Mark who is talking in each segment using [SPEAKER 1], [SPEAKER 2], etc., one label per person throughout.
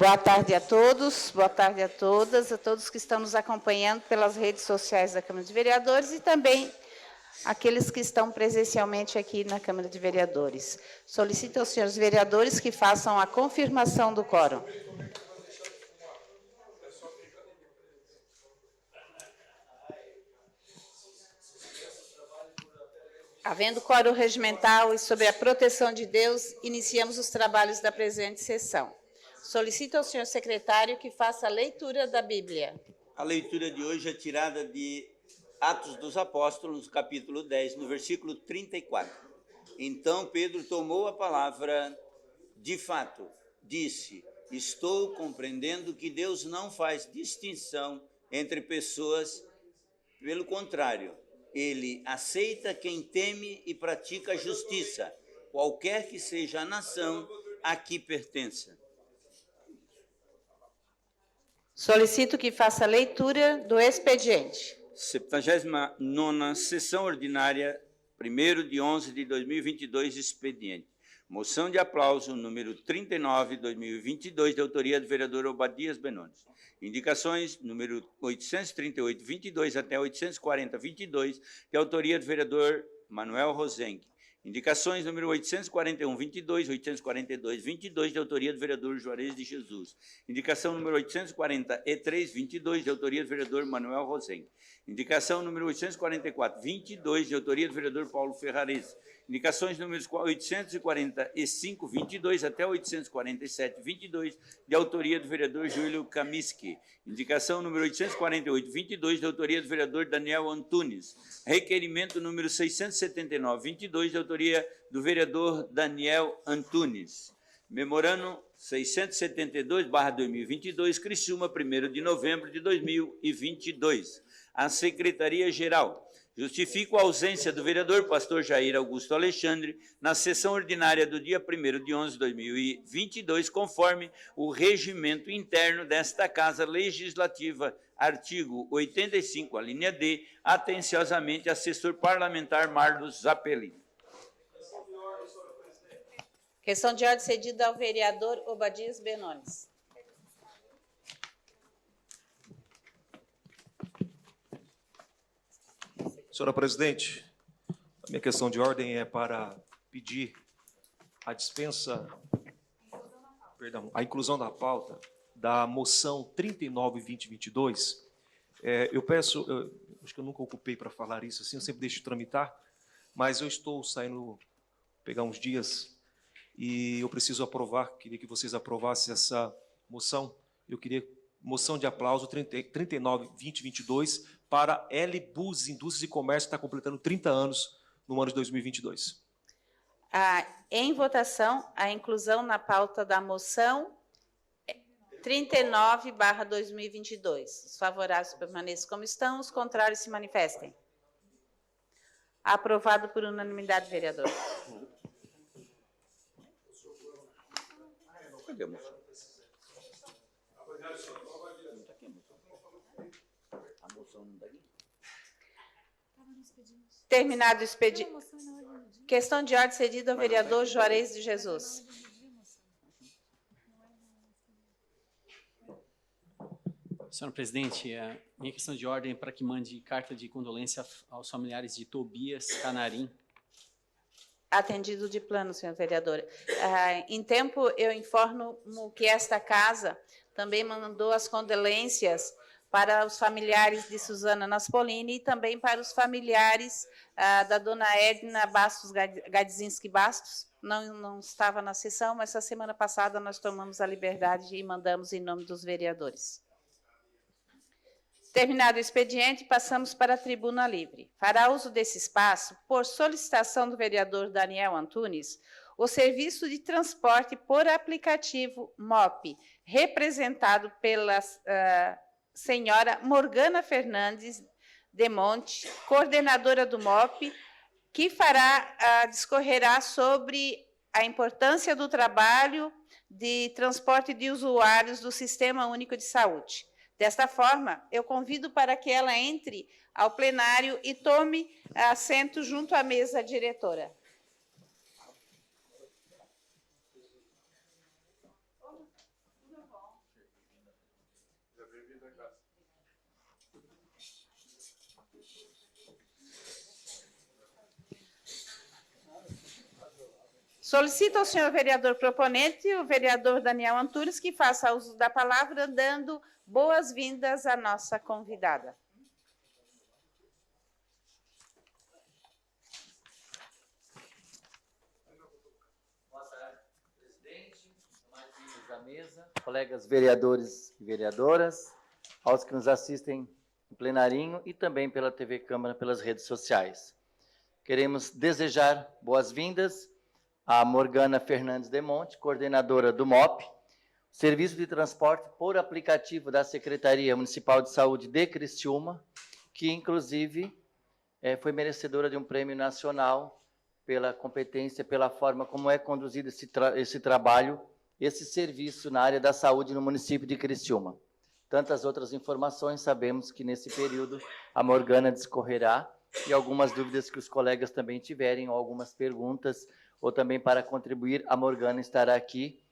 [SPEAKER 1] Boa tarde a todos, boa tarde a todas, a todos que estão nos acompanhando pelas redes sociais da Câmara de Vereadores e também aqueles que estão presencialmente aqui na Câmara de Vereadores. Solicito aos senhores vereadores que façam a confirmação do quórum. Havendo quórum regimental e sob a proteção de Deus, iniciamos os trabalhos da presente sessão. Solicito ao senhor secretário que faça a leitura da Bíblia.
[SPEAKER 2] A leitura de hoje é tirada de Atos dos Apóstolos, capítulo 10, no versículo 34. Então Pedro tomou a palavra, de fato, disse: estou compreendendo que Deus não faz distinção entre pessoas, pelo contrário, ele aceita quem teme e pratica a justiça, qualquer que seja a nação a que pertença.
[SPEAKER 1] Solicito que faça a leitura do expediente.
[SPEAKER 2] 79ª sessão ordinária, 1º de 11 de 2022, expediente. Moção de aplauso número 39, 2022, de autoria do vereador Obadias Benones. Indicações número 838, 22 até 840, 22, de autoria do vereador Manuel Rosengue. Indicações número 841, 22, 842, 22, de autoria do vereador Juarez de Jesus. Indicação número 843, 22, de autoria do vereador Manuel Rosengue. Indicação número 844, 22, de autoria do vereador Paulo Ferrares. Indicações números 845, 22 até 847, 22, de autoria do vereador Júlio Kamiski. Indicação número 848, 22, de autoria do vereador Daniel Antunes. Requerimento número 679, 22, de autoria do vereador Daniel Antunes. Memorando 672/2022, Criciúma, 1º de novembro de 2022. A Secretaria-Geral. Justifico a ausência do vereador pastor Jair Augusto Alexandre na sessão ordinária do dia 1º de 11 de 2022, conforme o regimento interno desta Casa Legislativa, artigo 85, a linha D, atenciosamente, assessor parlamentar Marlos Zappellini.
[SPEAKER 1] Questão de ordem cedida ao vereador Obadias Benones.
[SPEAKER 3] Senhora presidente, a minha questão de ordem é para pedir a dispensa, a inclusão da pauta da moção 39/2022. Eu peço, acho que eu nunca ocupei para falar isso assim, eu sempre deixo tramitar, mas eu estou saindo, pegar uns dias, e eu preciso aprovar, queria que vocês aprovassem essa moção. Eu queria moção de aplauso 39/2022 para L-Bus Indústrias e Comércio, que está completando 30 anos no ano de 2022.
[SPEAKER 1] Em votação, a inclusão na pauta da moção 39/2022. Os favoráveis permaneçam como estão, os contrários se manifestem. Aprovado por unanimidade, vereador.
[SPEAKER 2] Cadê a moção?
[SPEAKER 1] Terminado o expediente. Questão de ordem cedida ao vereador Juarez de Jesus.
[SPEAKER 4] Senhora presidente, a minha questão de ordem é para que mande carta de condolência aos familiares de Tobias Canarim.
[SPEAKER 1] Atendido de plano, senhor vereador. Em tempo, eu informo que esta casa também mandou as condolências para os familiares de Suzana Naspolini e também para os familiares da dona Edna Bastos Gadzinski Bastos. Não estava na sessão, mas essa semana passada nós tomamos a liberdade e mandamos em nome dos vereadores. Terminado o expediente, passamos para a tribuna livre. Fará uso desse espaço, por solicitação do vereador Daniel Antunes, o serviço de transporte por aplicativo MOP, representado pela senhora Morgana Fernandes de Monte, coordenadora do MOP, que discorrerá sobre a importância do trabalho de transporte de usuários do Sistema Único de Saúde. Desta forma, eu convido para que ela entre ao plenário e tome assento junto à mesa diretora. Solicito ao senhor vereador proponente, o vereador Daniel Antunes, que faça uso da palavra, dando boas-vindas à nossa convidada.
[SPEAKER 5] Boa tarde, presidente, demais membros da mesa, colegas vereadores e vereadoras, aos que nos assistem em plenarinho e também pela TV Câmara, pelas redes sociais. Queremos desejar boas-vindas à Morgana Fernandes de Monte, coordenadora do MOP, Serviço de Transporte por Aplicativo da Secretaria Municipal de Saúde de Criciúma, que, inclusive, foi merecedora de um prêmio nacional pela competência, pela forma como é conduzido esse trabalho, esse serviço na área da saúde no município de Criciúma. Tantas outras informações, sabemos que nesse período a Morgana discorrerá, e algumas dúvidas que os colegas também tiverem, ou algumas perguntas, ou também para contribuir, a Morgana estará aqui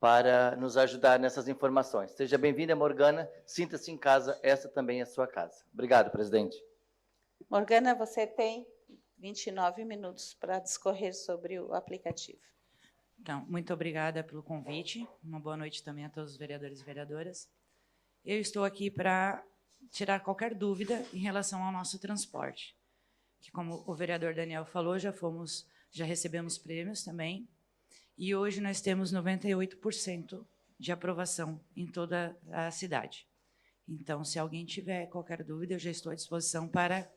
[SPEAKER 5] para nos ajudar nessas informações. Seja bem-vinda, Morgana, sinta-se em casa, essa também é a sua casa. Obrigado, presidente.
[SPEAKER 1] Morgana, você tem 29 minutos para discorrer sobre o aplicativo.
[SPEAKER 6] Então, muito obrigada pelo convite. Uma boa noite também a todos os vereadores e vereadoras. Eu estou aqui para tirar qualquer dúvida em relação ao nosso transporte, que, como o vereador Daniel falou, já recebemos prêmios também, e hoje nós temos 98% de aprovação em toda a cidade. Então, se alguém tiver qualquer dúvida, eu já estou à disposição para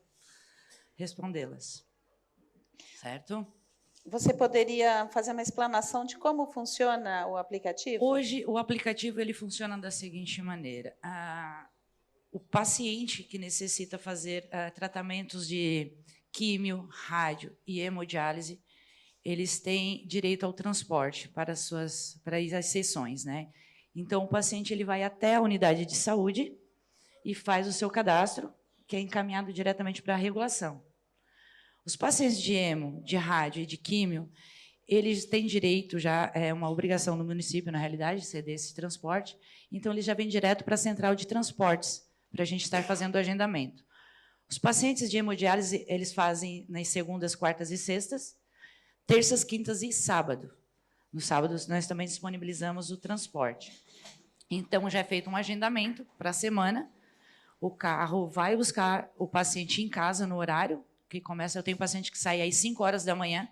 [SPEAKER 6] respondê-las. Certo?
[SPEAKER 1] Você poderia fazer uma explanação de como funciona o aplicativo?
[SPEAKER 6] Hoje, o aplicativo ele funciona da seguinte maneira. O paciente que necessita fazer tratamentos de químio, rádio e hemodiálise, eles têm direito ao transporte para as sessões, né? Então, o paciente ele vai até a unidade de saúde e faz o seu cadastro, que é encaminhado diretamente para a regulação. Os pacientes de hemo, de rádio e de químio, eles têm direito, já é uma obrigação do município, na realidade, ceder esse transporte, então eles já vêm direto para a central de transportes, para a gente estar fazendo o agendamento. Os pacientes de hemodiálise, eles fazem nas segundas, quartas e sextas, terças, quintas e sábado. Nos sábados, nós também disponibilizamos o transporte. Então, já é feito um agendamento para a semana, o carro vai buscar o paciente em casa no horário, que começa, eu tenho paciente que sai às 5 horas da manhã,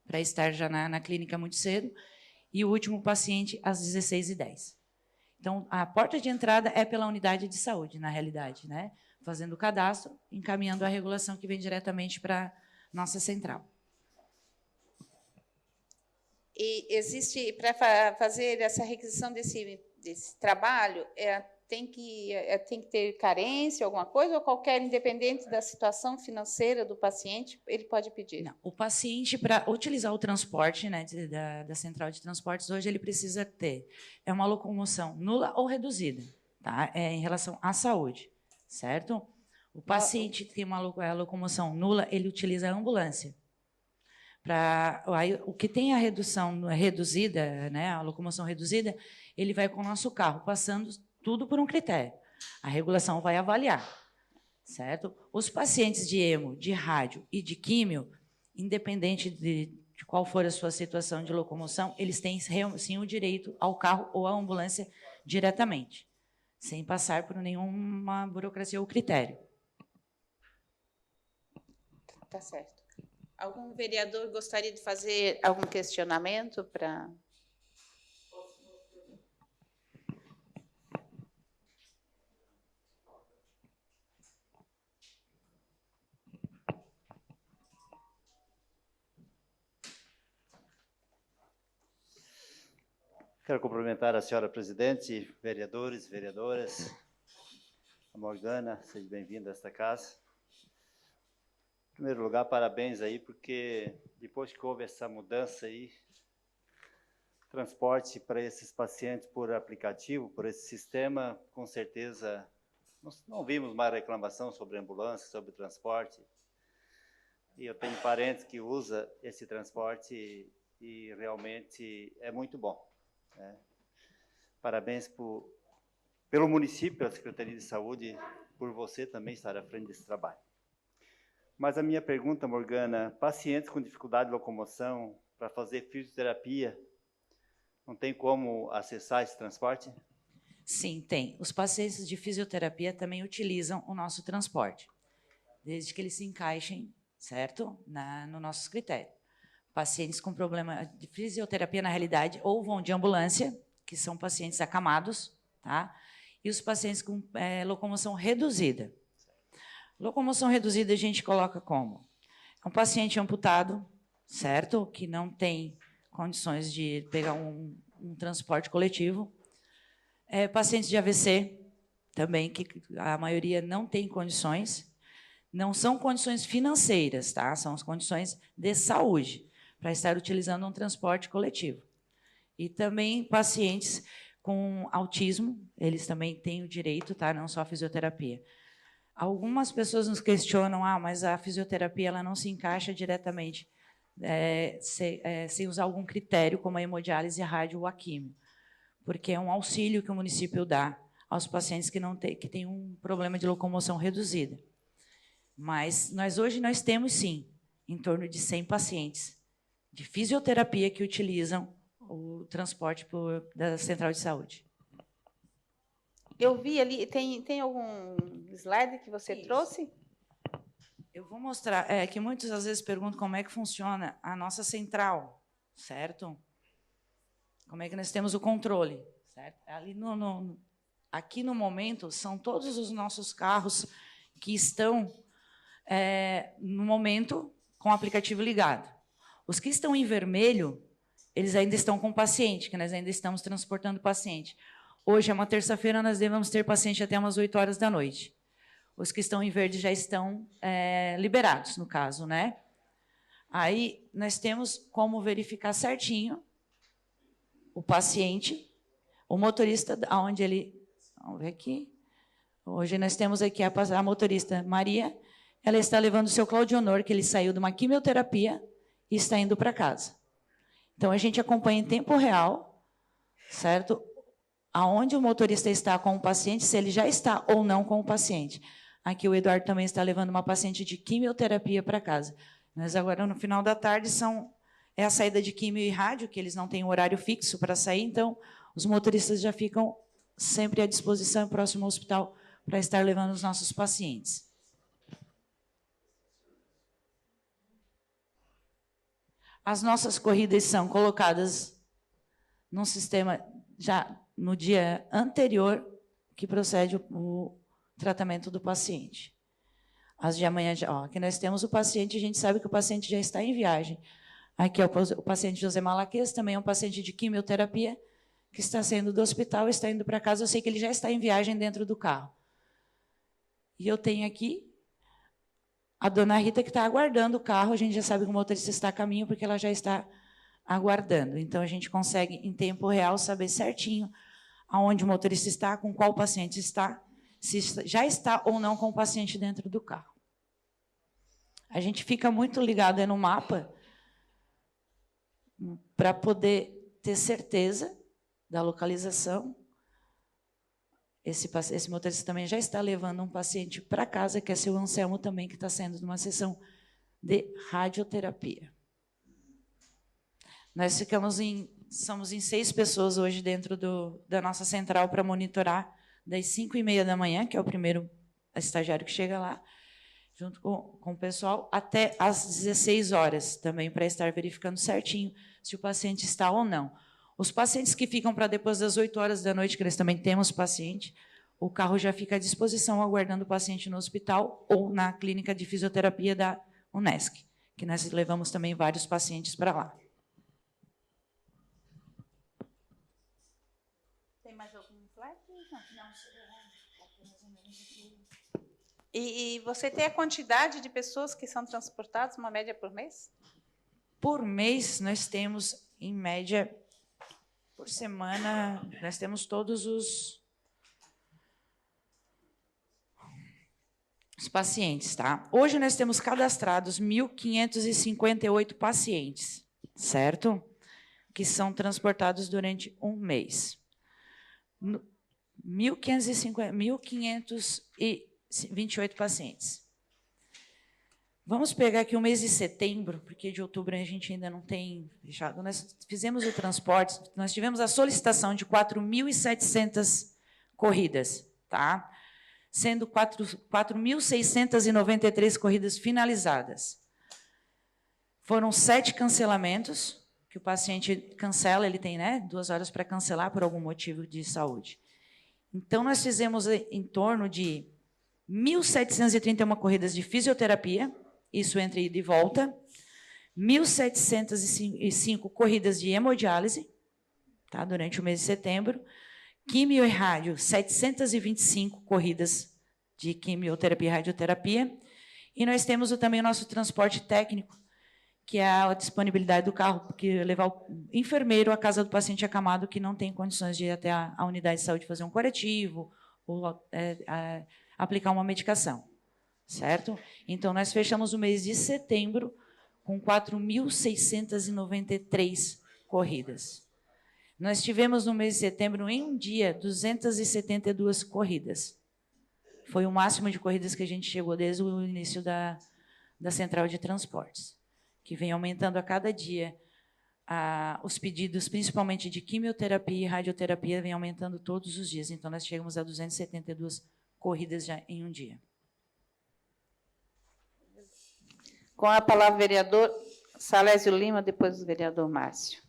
[SPEAKER 6] para estar já na clínica muito cedo, e o último paciente às 16h10. Então, a porta de entrada é pela unidade de saúde, na realidade, né? Fazendo o cadastro, encaminhando a regulação que vem diretamente para a nossa central.
[SPEAKER 1] E existe, para fazer essa requisição desse trabalho, tem que ter carência, alguma coisa, ou qualquer, independente da situação financeira do paciente, ele pode pedir?
[SPEAKER 6] Não, o paciente, para utilizar o transporte, né, da central de transportes, hoje ele precisa ter uma locomoção nula ou reduzida, tá? Em relação à saúde, certo? O paciente que tem uma locomoção nula, ele utiliza a ambulância. O que tem a redução reduzida, né, a locomoção reduzida, ele vai com o nosso carro, passando tudo por um critério. A regulação vai avaliar, certo? Os pacientes de hemo, de rádio e de químio, independente de qual for a sua situação de locomoção, eles têm sim o direito ao carro ou à ambulância diretamente, sem passar por nenhuma burocracia ou critério.
[SPEAKER 1] Tá certo. Algum vereador gostaria de fazer algum questionamento para...
[SPEAKER 7] Quero cumprimentar a senhora presidente, vereadores, vereadoras, a Morgana, seja bem-vinda a esta casa. Em primeiro lugar, parabéns aí, porque depois que houve essa mudança aí, transporte para esses pacientes por aplicativo, por esse sistema, com certeza, não vimos mais reclamação sobre ambulância, sobre transporte. E eu tenho parentes que usam esse transporte e realmente é muito bom. Parabéns pelo município, pela Secretaria de Saúde, por você também estar à frente desse trabalho. Mas a minha pergunta, Morgana, pacientes com dificuldade de locomoção para fazer fisioterapia, não tem como acessar esse transporte?
[SPEAKER 6] Sim, tem. Os pacientes de fisioterapia também utilizam o nosso transporte, desde que eles se encaixem, certo? No nosso critério. Pacientes com problema de fisioterapia, na realidade, ou vão de ambulância, que são pacientes acamados, tá? E os pacientes com locomoção reduzida. Locomoção reduzida a gente coloca como? É um paciente amputado, certo? Que não tem condições de pegar um transporte coletivo. Pacientes de AVC, também, que a maioria não tem condições. Não são condições financeiras, tá? São as condições de saúde, para estar utilizando um transporte coletivo. E também pacientes com autismo, eles também têm o direito, tá? Não só a fisioterapia. Algumas pessoas nos questionam, mas a fisioterapia ela não se encaixa diretamente, sem usar algum critério, como a hemodiálise, a rádio ou a químio, porque é um auxílio que o município dá aos pacientes que têm um problema de locomoção reduzida. Mas hoje nós temos, sim, em torno de 100 pacientes de fisioterapia que utilizam o transporte da Central de Saúde.
[SPEAKER 1] Eu vi ali, tem algum slide que você trouxe?
[SPEAKER 6] Eu vou mostrar, que muitos às vezes perguntam como é que funciona a nossa central, certo? Como é que nós temos o controle, certo? Ali aqui no momento, são todos os nossos carros que estão, no momento, com o aplicativo ligado. Os que estão em vermelho, eles ainda estão com o paciente, que nós ainda estamos transportando o paciente. Hoje é uma terça-feira, nós devemos ter paciente até umas 8 horas da noite. Os que estão em verde já estão liberados, no caso, né? Aí nós temos como verificar certinho o paciente, o motorista, aonde ele... Vamos ver aqui. Hoje nós temos aqui a motorista Maria, ela está levando o seu Claudionor, que ele saiu de uma quimioterapia e está indo para casa. Então, a gente acompanha em tempo real, certo? Aonde o motorista está com o paciente, se ele já está ou não com o paciente. Aqui o Eduardo também está levando uma paciente de quimioterapia para casa. Mas agora, no final da tarde, é a saída de quimio e rádio, que eles não têm um horário fixo para sair, então os motoristas já ficam sempre à disposição, próximo ao hospital, para estar levando os nossos pacientes. As nossas corridas são colocadas num sistema já no dia anterior que procede o tratamento do paciente. As de amanhã, aqui nós temos o paciente, a gente sabe que o paciente já está em viagem. Aqui é o paciente José Malaquias, também é um paciente de quimioterapia, que está saindo do hospital, está indo para casa, eu sei que ele já está em viagem dentro do carro. E eu tenho aqui a dona Rita, que está aguardando o carro, a gente já sabe que o motorista está a caminho, porque ela já está aguardando. Então, a gente consegue, em tempo real, saber certinho aonde o motorista está, com qual paciente está, se já está ou não com o paciente dentro do carro. A gente fica muito ligado no mapa para poder ter certeza da localização. Esse motorista também já está levando um paciente para casa, que é seu Anselmo também, que está saindo de uma sessão de radioterapia. Nós somos em 6 pessoas hoje dentro da nossa central para monitorar das 5h30 da manhã, que é o primeiro estagiário que chega lá, junto com o pessoal, até às 16 horas, também para estar verificando certinho se o paciente está ou não. Os pacientes que ficam para depois das 8 horas da noite, que nós também temos paciente, o carro já fica à disposição, aguardando o paciente no hospital ou na clínica de fisioterapia da Unesc, que nós levamos também vários pacientes para lá.
[SPEAKER 1] Tem mais algum slide? Não. E você tem a quantidade de pessoas que são transportadas, uma média por mês?
[SPEAKER 6] Por mês, nós temos, em média, por semana, nós temos todos os pacientes, tá? Hoje nós temos cadastrados 1.558 pacientes, certo? Que são transportados durante um mês. 1.528 pacientes. Vamos pegar aqui o mês de setembro, porque de outubro a gente ainda não tem fechado. Nós fizemos o transporte, nós tivemos a solicitação de 4.700 corridas, tá? Sendo 4.693 corridas finalizadas. Foram 7 cancelamentos, que o paciente cancela, ele tem, né, 2 horas para cancelar por algum motivo de saúde. Então, nós fizemos em torno de 1.731 corridas de fisioterapia, isso entre ida e volta, 1.705 corridas de hemodiálise, tá, durante o mês de setembro, quimio e rádio, 725 corridas de quimioterapia e radioterapia, e nós temos também o nosso transporte técnico, que é a disponibilidade do carro, porque levar o enfermeiro à casa do paciente acamado que não tem condições de ir até a unidade de saúde fazer um curativo ou aplicar uma medicação, certo? Então, nós fechamos o mês de setembro com 4.693 corridas. Nós tivemos no mês de setembro, em um dia, 272 corridas. Foi o máximo de corridas que a gente chegou desde o início da central de transportes, que vem aumentando a cada dia. Os pedidos, principalmente de quimioterapia e radioterapia, vem aumentando todos os dias. Então, nós chegamos a 272 corridas já em um dia.
[SPEAKER 1] Com a palavra, o vereador Salésio Lima, depois o vereador Márcio.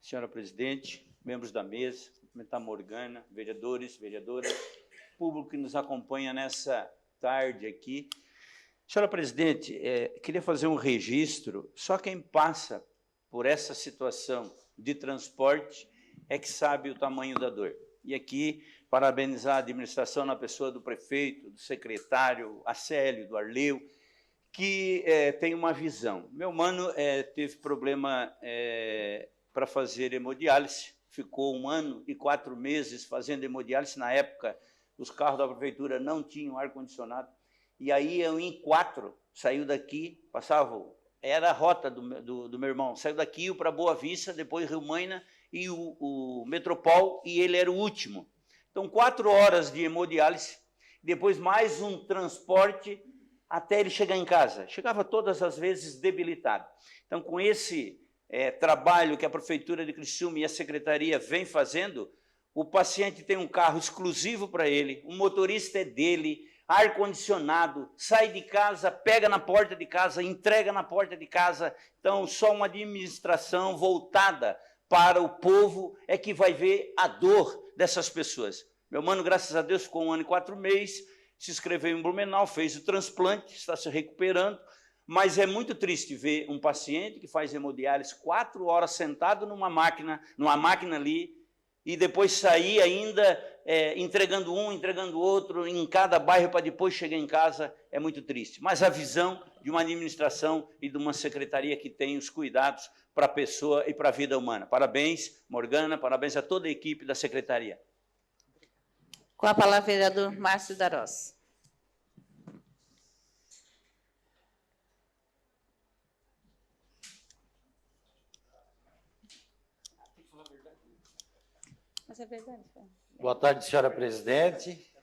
[SPEAKER 2] Senhora presidente, membros da mesa, cumprimentar a Morgana, vereadores, vereadoras, público que nos acompanha nessa tarde aqui. Senhora presidente, queria fazer um registro. Só quem passa por essa situação de transporte é que sabe o tamanho da dor. E aqui, parabenizar a administração na pessoa do prefeito, do secretário, Acélio, do Arleu, que tem uma visão. Meu mano teve problema para fazer hemodiálise, ficou 1 ano e 4 meses fazendo hemodiálise. Na época, os carros da prefeitura não tinham ar-condicionado. E aí, eu, em 4, saiu daqui, passava, era a rota do meu irmão, saiu daqui para Boa Vista, depois Rio Maina e o Metropol, e ele era o último. Então, 4 horas de hemodiálise, depois mais um transporte até ele chegar em casa. Chegava todas as vezes debilitado. Então, com esse trabalho que a Prefeitura de Criciúma e a Secretaria vem fazendo, o paciente tem um carro exclusivo para ele, o motorista é dele, ar-condicionado, sai de casa, pega na porta de casa, entrega na porta de casa. Então, só uma administração voltada para o povo é que vai ver a dor dessas pessoas. Meu mano, graças a Deus, ficou 1 ano e 4 meses, se inscreveu em Blumenau, fez o transplante, está se recuperando, mas é muito triste ver um paciente que faz hemodiálise 4 horas sentado numa máquina ali, e depois sair ainda entregando um, entregando outro, em cada bairro para depois chegar em casa, é muito triste. Mas a visão de uma administração e de uma secretaria que tem os cuidados para a pessoa e para a vida humana. Parabéns, Morgana, parabéns a toda a equipe da secretaria.
[SPEAKER 1] Com a palavra, o vereador Márcio Darós. Mas é verdade.
[SPEAKER 8] Boa tarde, senhora presidente,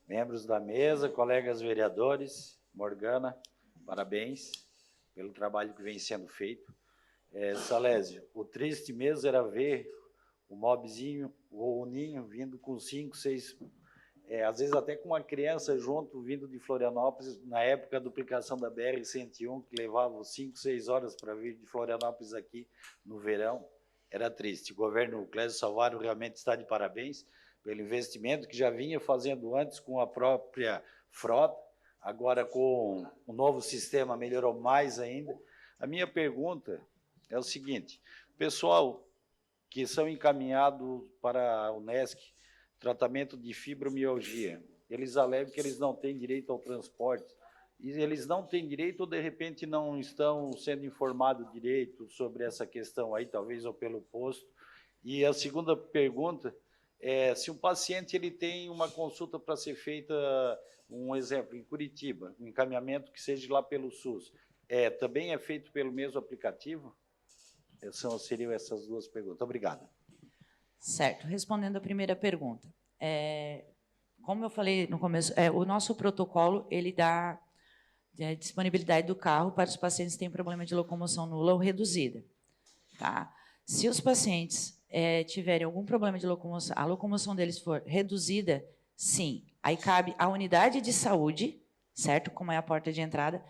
[SPEAKER 8] membros da mesa, colegas vereadores. Morgana, parabéns pelo trabalho que vem sendo feito. Salésio, o triste mesmo era ver o mobzinho ou o ninho vindo com 5, 6, às vezes até com uma criança junto, vindo de Florianópolis, na época da duplicação da BR-101, que levava 5, 6 horas para vir de Florianópolis aqui no verão. Era triste. O governo Clésio Salvaro realmente está de parabéns pelo investimento que já vinha fazendo antes com a própria frota, agora com o novo sistema melhorou mais ainda. A minha pergunta é o seguinte: pessoal que são encaminhados para a Unesc, tratamento de fibromialgia, eles alegam que eles não têm direito ao transporte, e eles não têm direito ou, de repente, não estão sendo informados direito sobre essa questão aí, talvez, ou pelo posto. E a segunda pergunta Se um paciente ele tem uma consulta para ser feita, um exemplo, em Curitiba, um encaminhamento que seja lá pelo SUS, também é feito pelo mesmo aplicativo? Seriam essas duas perguntas. Obrigado.
[SPEAKER 6] Certo. Respondendo à primeira pergunta. Como eu falei no começo, o nosso protocolo ele dá disponibilidade do carro para os pacientes que têm problema de locomoção nula ou reduzida. Tá? Se os pacientes tiverem algum problema de locomoção, a locomoção deles for reduzida, sim, aí cabe à unidade de saúde, certo? Como é a porta de entrada,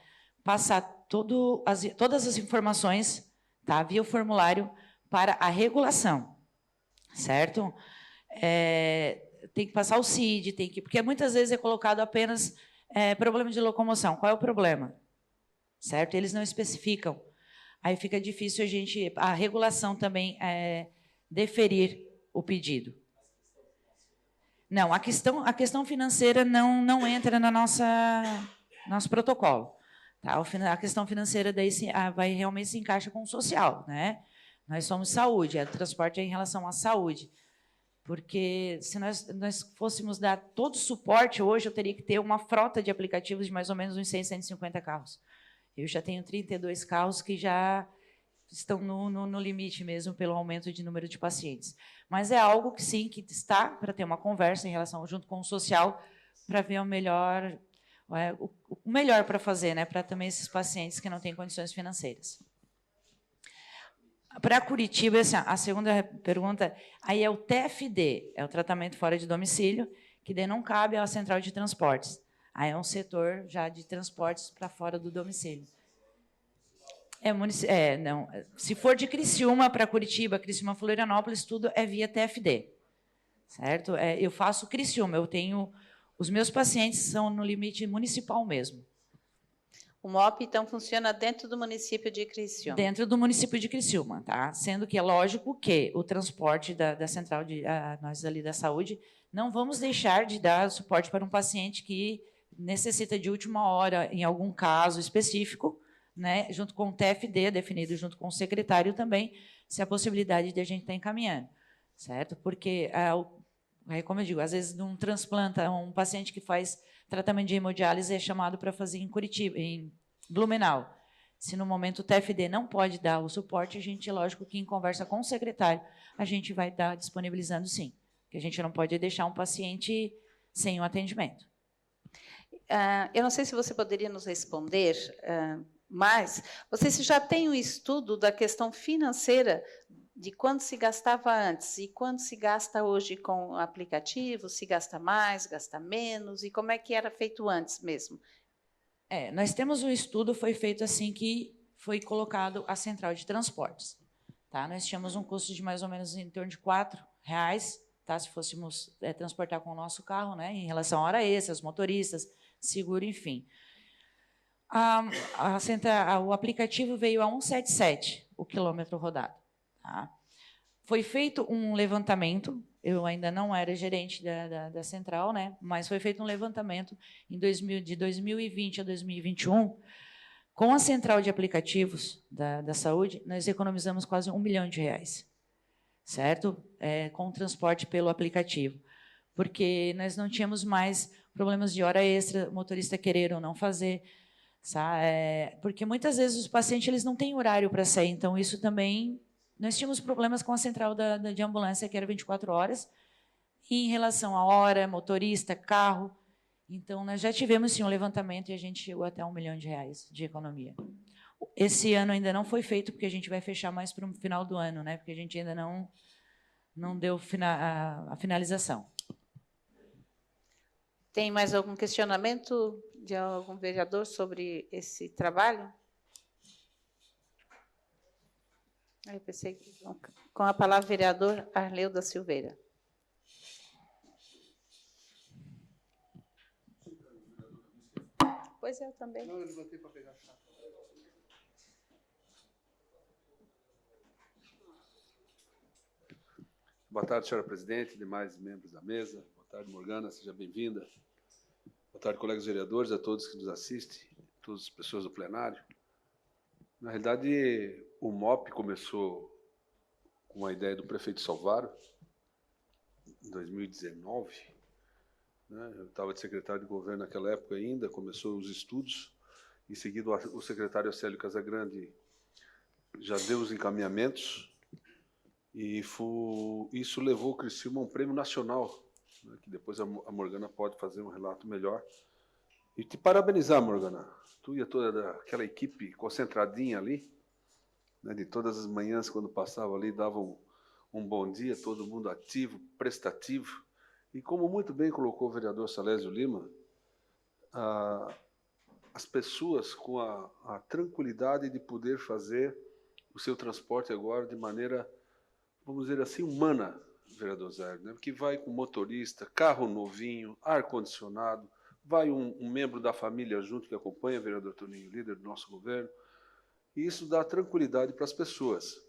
[SPEAKER 6] passar todas as informações, tá, via o formulário para a regulação, certo? Tem que passar o CID, porque muitas vezes é colocado apenas problema de locomoção. Qual é o problema? Certo? Eles não especificam. Aí fica difícil a regulação também deferir o pedido. Não, a questão financeira não entra no nosso protocolo. Tá? A questão financeira daí realmente se encaixa com o social, né? Nós somos saúde, o transporte é em relação à saúde. Porque se nós fôssemos dar todo o suporte, hoje eu teria que ter uma frota de aplicativos de mais ou menos uns 150 carros. Eu já tenho 32 carros que já estão no limite mesmo pelo aumento de número de pacientes. Mas é algo que, sim, que está para ter uma conversa em relação, junto com o social, para ver o melhor para fazer, né, para também esses pacientes que não têm condições financeiras. Para Curitiba, a segunda pergunta, aí é o TFD, é o tratamento fora de domicílio, que daí não cabe à central de transportes. Aí é um setor já de transportes para fora do domicílio. Não. Se for de Criciúma para Curitiba, Criciúma, Florianópolis, tudo é via TFD. Certo? Eu faço Criciúma, os meus pacientes são no limite municipal mesmo.
[SPEAKER 1] O MOP, então, funciona dentro do município de Criciúma?
[SPEAKER 6] Dentro do município de Criciúma, tá? Sendo que é lógico que o transporte da central nós ali da saúde, não vamos deixar de dar suporte para um paciente que necessita de última hora, em algum caso específico, né, junto com o TFD, definido junto com o secretário também, se a possibilidade de a gente estar encaminhando, certo? Porque, como eu digo, às vezes não transplanta, um paciente que faz tratamento de hemodiálise é chamado para fazer em Curitiba, em Blumenau. Se no momento o TFD não pode dar o suporte, a gente, lógico que em conversa com o secretário, a gente vai estar disponibilizando sim, porque a gente não pode deixar um paciente sem o atendimento.
[SPEAKER 1] Eu não sei se você poderia nos responder, mas você já tem um estudo da questão financeira de quanto se gastava antes e quanto se gasta hoje com o aplicativo, se gasta mais, gasta menos, e como é que era feito antes mesmo?
[SPEAKER 6] Nós temos um estudo, foi feito assim que foi colocado a central de transportes. Tá? Nós tínhamos um custo de mais ou menos em torno de R$4, tá? Se fôssemos transportar com o nosso carro, né? Em relação a hora extra, os motoristas, seguro, enfim. O aplicativo veio a 177 o quilômetro rodado. Tá? Foi feito um levantamento, eu ainda não era gerente da central, né? Mas foi feito um levantamento de 2020 a 2021, com a central de aplicativos da saúde, nós economizamos quase R$1 milhão, certo? Com o transporte pelo aplicativo, porque nós não tínhamos mais problemas de hora extra, motorista querer ou não fazer, sabe? Porque muitas vezes os pacientes eles não têm horário para sair, então isso também... Nós tínhamos problemas com a central de ambulância, que era 24 horas, e em relação à hora, motorista, carro. Então, nós já tivemos, sim, um levantamento e a gente chegou até R$1 milhão de economia. Esse ano ainda não foi feito, porque a gente vai fechar mais para o final do ano, né? Porque a gente ainda não deu a finalização.
[SPEAKER 1] Tem mais algum questionamento de algum vereador sobre esse trabalho? Eu pensei que, com a palavra, vereador Arleuda Silveira. Pois é, eu também. Não, eu levantei para pegar a chave.
[SPEAKER 9] Boa tarde, senhora presidente, demais membros da mesa. Boa tarde, Morgana, seja bem-vinda. Boa tarde, colegas vereadores, a todos que nos assistem, todas as pessoas do plenário. Na realidade, o MOP começou com a ideia do prefeito Salvaro, 2019, né? Eu estava de secretário de governo naquela época ainda, começou os estudos, em seguida o secretário Célio Casagrande já deu os encaminhamentos, e isso levou o Criciúma a um prêmio nacional, né, que depois a Morgana pode fazer um relato melhor. E te parabenizar, Morgana, tu e toda aquela equipe concentradinha ali, né, de todas as manhãs, quando passava ali, davam um bom dia, todo mundo ativo, prestativo. E como muito bem colocou o vereador Salésio Lima, as pessoas com a tranquilidade de poder fazer o seu transporte agora de maneira, vamos dizer assim, humana, vereador Zé, né? Que vai com motorista, carro novinho, ar-condicionado, vai um membro da família junto que acompanha, o vereador Toninho, líder do nosso governo, e isso dá tranquilidade para as pessoas.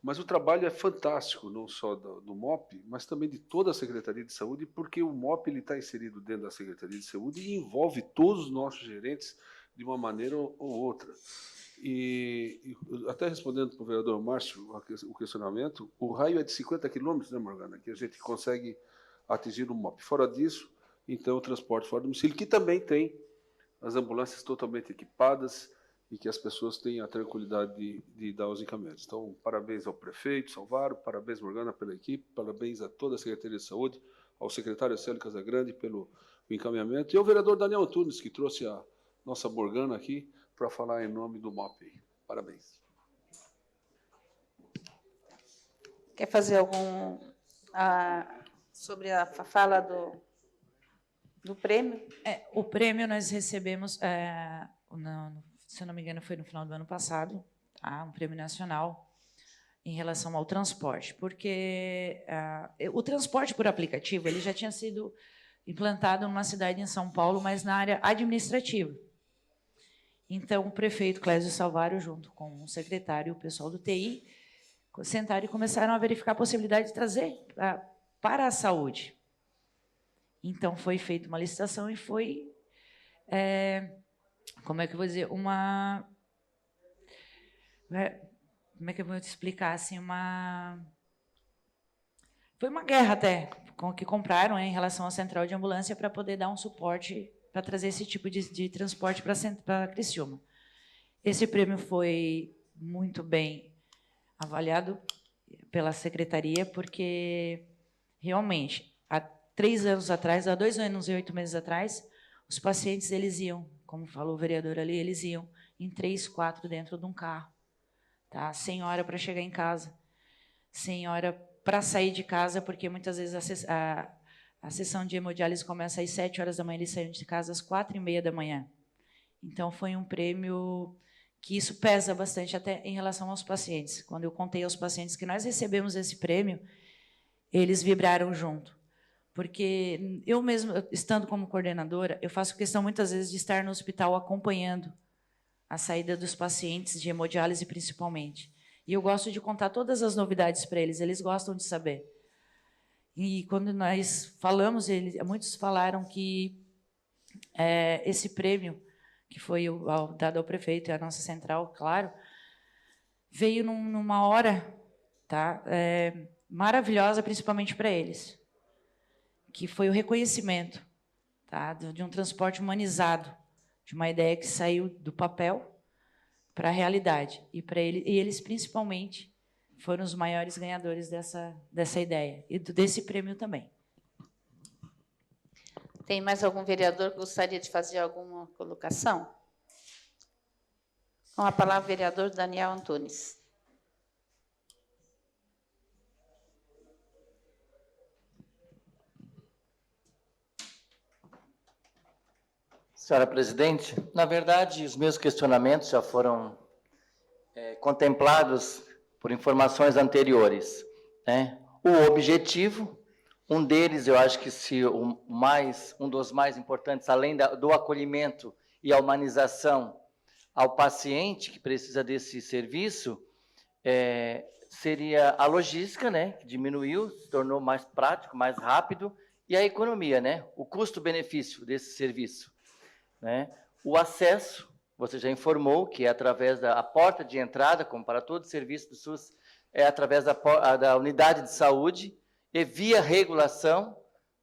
[SPEAKER 9] Mas o trabalho é fantástico, não só do MOP, mas também de toda a Secretaria de Saúde, porque o MOP está inserido dentro da Secretaria de Saúde e envolve todos os nossos gerentes de uma maneira ou outra. E até respondendo para o vereador Márcio o questionamento, o raio é de 50 quilômetros, né, Morgana, que a gente consegue atingir o MOP. Fora disso, então, o transporte fora do domicílio, que também tem as ambulâncias totalmente equipadas e que as pessoas têm a tranquilidade de dar os encaminhamentos. Então, parabéns ao prefeito Salvaro, parabéns, Morgana, pela equipe, parabéns a toda a Secretaria de Saúde, ao secretário Célio Casagrande pelo encaminhamento e ao vereador Daniel Antunes, que trouxe a nossa Morgana aqui para falar em nome do MOP. Parabéns.
[SPEAKER 1] Quer fazer algum... sobre a fala do prêmio?
[SPEAKER 6] O prêmio nós recebemos, se eu não me engano, foi no final do ano passado, tá? Um prêmio nacional em relação ao transporte, porque o transporte por aplicativo ele já tinha sido implantado numa cidade em São Paulo, mas na área administrativa. Então, o prefeito Clésio Salvaro, junto com o secretário e o pessoal do TI, sentaram e começaram a verificar a possibilidade de trazer para a saúde. Então, foi feita uma licitação e foi, como é que eu vou dizer, como é que eu vou te explicar, assim, foi uma guerra até, com que compraram em relação à central de ambulância para poder dar um suporte, para trazer esse tipo de transporte para Criciúma. Esse prêmio foi muito bem avaliado pela secretaria, porque, realmente, há 3 anos atrás, há 2 anos e 8 meses atrás, os pacientes, eles iam, como falou o vereador ali, eles iam em 3, 4 dentro de um carro, tá? Sem hora para chegar em casa, sem hora para sair de casa, porque muitas vezes a sessão de hemodiálise começa às 7 horas da manhã, eles saíram de casa às 4h30 da manhã. Então, foi um prêmio que isso pesa bastante até em relação aos pacientes. Quando eu contei aos pacientes que nós recebemos esse prêmio, eles vibraram junto. Porque eu mesmo, estando como coordenadora, eu faço questão muitas vezes de estar no hospital acompanhando a saída dos pacientes de hemodiálise, principalmente. E eu gosto de contar todas as novidades para eles gostam de saber. E quando nós falamos, muitos falaram que esse prêmio, que foi dado ao prefeito e à nossa central, claro, veio numa hora, tá, maravilhosa, principalmente para eles, que foi o reconhecimento, tá, de um transporte humanizado, de uma ideia que saiu do papel para a realidade. E eles, principalmente, foram os maiores ganhadores dessa ideia e desse prêmio também.
[SPEAKER 1] Tem mais algum vereador que gostaria de fazer alguma colocação? Com a palavra, o vereador Daniel Antunes.
[SPEAKER 5] Senhora presidente, na verdade, os meus questionamentos já foram contemplados por informações anteriores, né? O objetivo, um deles, eu acho que um dos mais importantes, além do acolhimento e a humanização ao paciente que precisa desse serviço, seria a logística, né? Que diminuiu, se tornou mais prático, mais rápido, e a economia, né? O custo-benefício desse serviço, né? O acesso, você já informou que é através da porta de entrada, como para todo serviço do SUS, é através da unidade de saúde, e via regulação,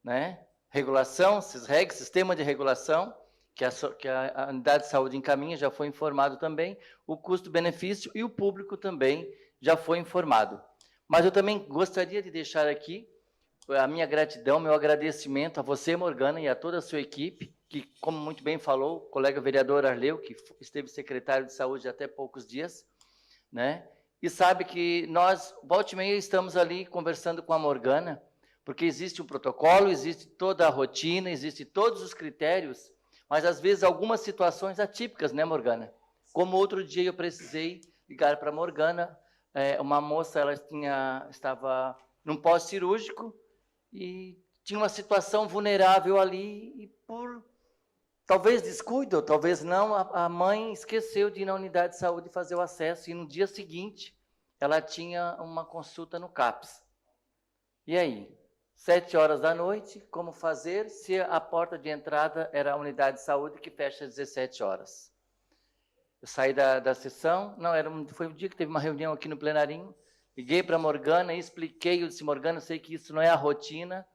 [SPEAKER 5] né? Regulação, SISREG, Sistema de Regulação, que a Unidade de Saúde encaminha, já foi informado também, o custo-benefício e o público também já foi informado. Mas eu também gostaria de deixar aqui a minha gratidão, meu agradecimento a você, Morgana, e a toda a sua equipe, que, como muito bem falou, o colega vereador Arleu, que esteve secretário de Saúde até poucos dias, né? E sabe que nós, volta e meia, estamos ali conversando com a Morgana, porque existe um protocolo, existe toda a rotina, existe todos os critérios, mas às vezes algumas situações atípicas, né, Morgana? Como outro dia eu precisei ligar para a Morgana, uma moça, ela estava num pós-cirúrgico e tinha uma situação vulnerável ali e por talvez descuido, talvez não, a mãe esqueceu de ir na unidade de saúde fazer o acesso e no dia seguinte ela tinha uma consulta no CAPS. E aí? 7 horas da noite, como fazer se a porta de entrada era a unidade de saúde que fecha às 17 horas? Eu saí da sessão, foi um dia que teve uma reunião aqui no plenarinho, liguei para a Morgana e expliquei, eu disse, Morgana, eu sei que isso não é a rotina,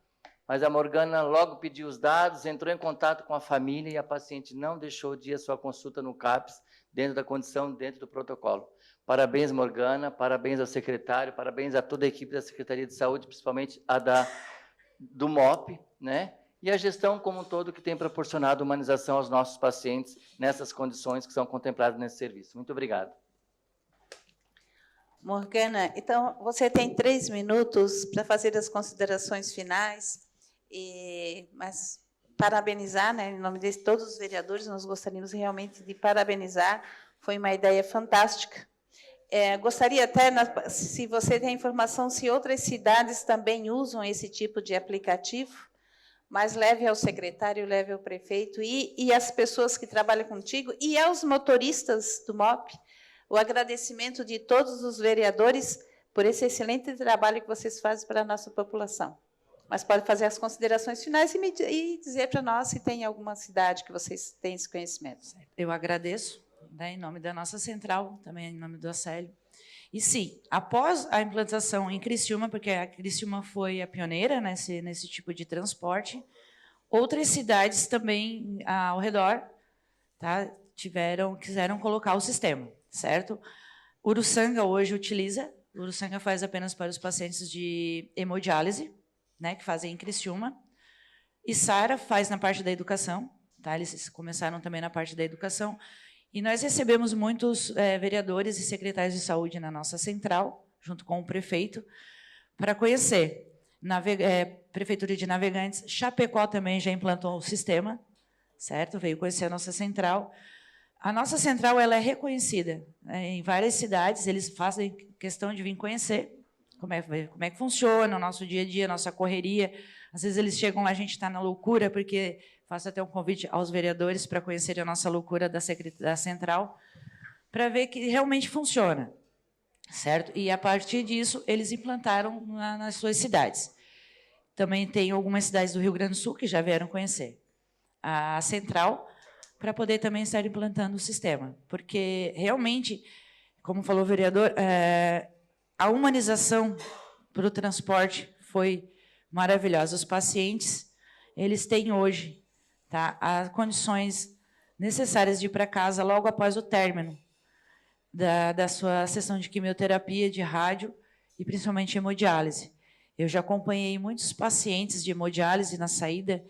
[SPEAKER 5] mas a Morgana logo pediu os dados, entrou em contato com a família e a paciente não deixou de ir a sua consulta no CAPS, dentro da condição, dentro do protocolo. Parabéns, Morgana, parabéns ao secretário, parabéns a toda a equipe da Secretaria de Saúde, principalmente a do MOP, né? E a gestão como um todo que tem proporcionado humanização aos nossos pacientes nessas condições que são contempladas nesse serviço. Muito obrigado.
[SPEAKER 1] Morgana, então, você tem 3 minutos para fazer as considerações finais, mas parabenizar, né, em nome de todos os vereadores, nós gostaríamos realmente de parabenizar, foi uma ideia fantástica. Gostaria até, se você tem informação, se outras cidades também usam esse tipo de aplicativo, mas leve ao secretário, leve ao prefeito e às pessoas que trabalham contigo e aos motoristas do MOP, o agradecimento de todos os vereadores por esse excelente trabalho que vocês fazem para a nossa população. Mas pode fazer as considerações finais e dizer para nós se tem alguma cidade que vocês têm esse conhecimento.
[SPEAKER 6] Eu agradeço, né, em nome da nossa central, também em nome do Acélio. E sim, após a implantação em Criciúma, porque a Criciúma foi a pioneira nesse tipo de transporte, outras cidades também ao redor, tá, quiseram colocar o sistema, certo? Uruçanga hoje utiliza, Uruçanga faz apenas para os pacientes de hemodiálise, né, que fazem em Criciúma, e Sara faz na parte da educação, tá? Eles começaram também na parte da educação, e nós recebemos muitos vereadores e secretários de saúde na nossa central, junto com o prefeito, para conhecer. Prefeitura de Navegantes, Chapecó também já implantou o sistema, certo? Veio conhecer a nossa central. A nossa central ela é reconhecida, né, em várias cidades, eles fazem questão de vir conhecer como é que funciona o nosso dia a dia, a nossa correria. Às vezes eles chegam lá, a gente está na loucura, porque faço até um convite aos vereadores para conhecerem a nossa loucura da central, para ver que realmente funciona, certo? E, a partir disso, eles implantaram nas suas cidades. Também tem algumas cidades do Rio Grande do Sul que já vieram conhecer a central, para poder também estar implantando o sistema. Porque, realmente, como falou o vereador, a humanização para o transporte foi maravilhosa. Os pacientes, eles têm hoje, tá, as condições necessárias de ir para casa logo após o término da sua sessão de quimioterapia, de rádio e principalmente hemodiálise. Eu já acompanhei muitos pacientes de hemodiálise na saída,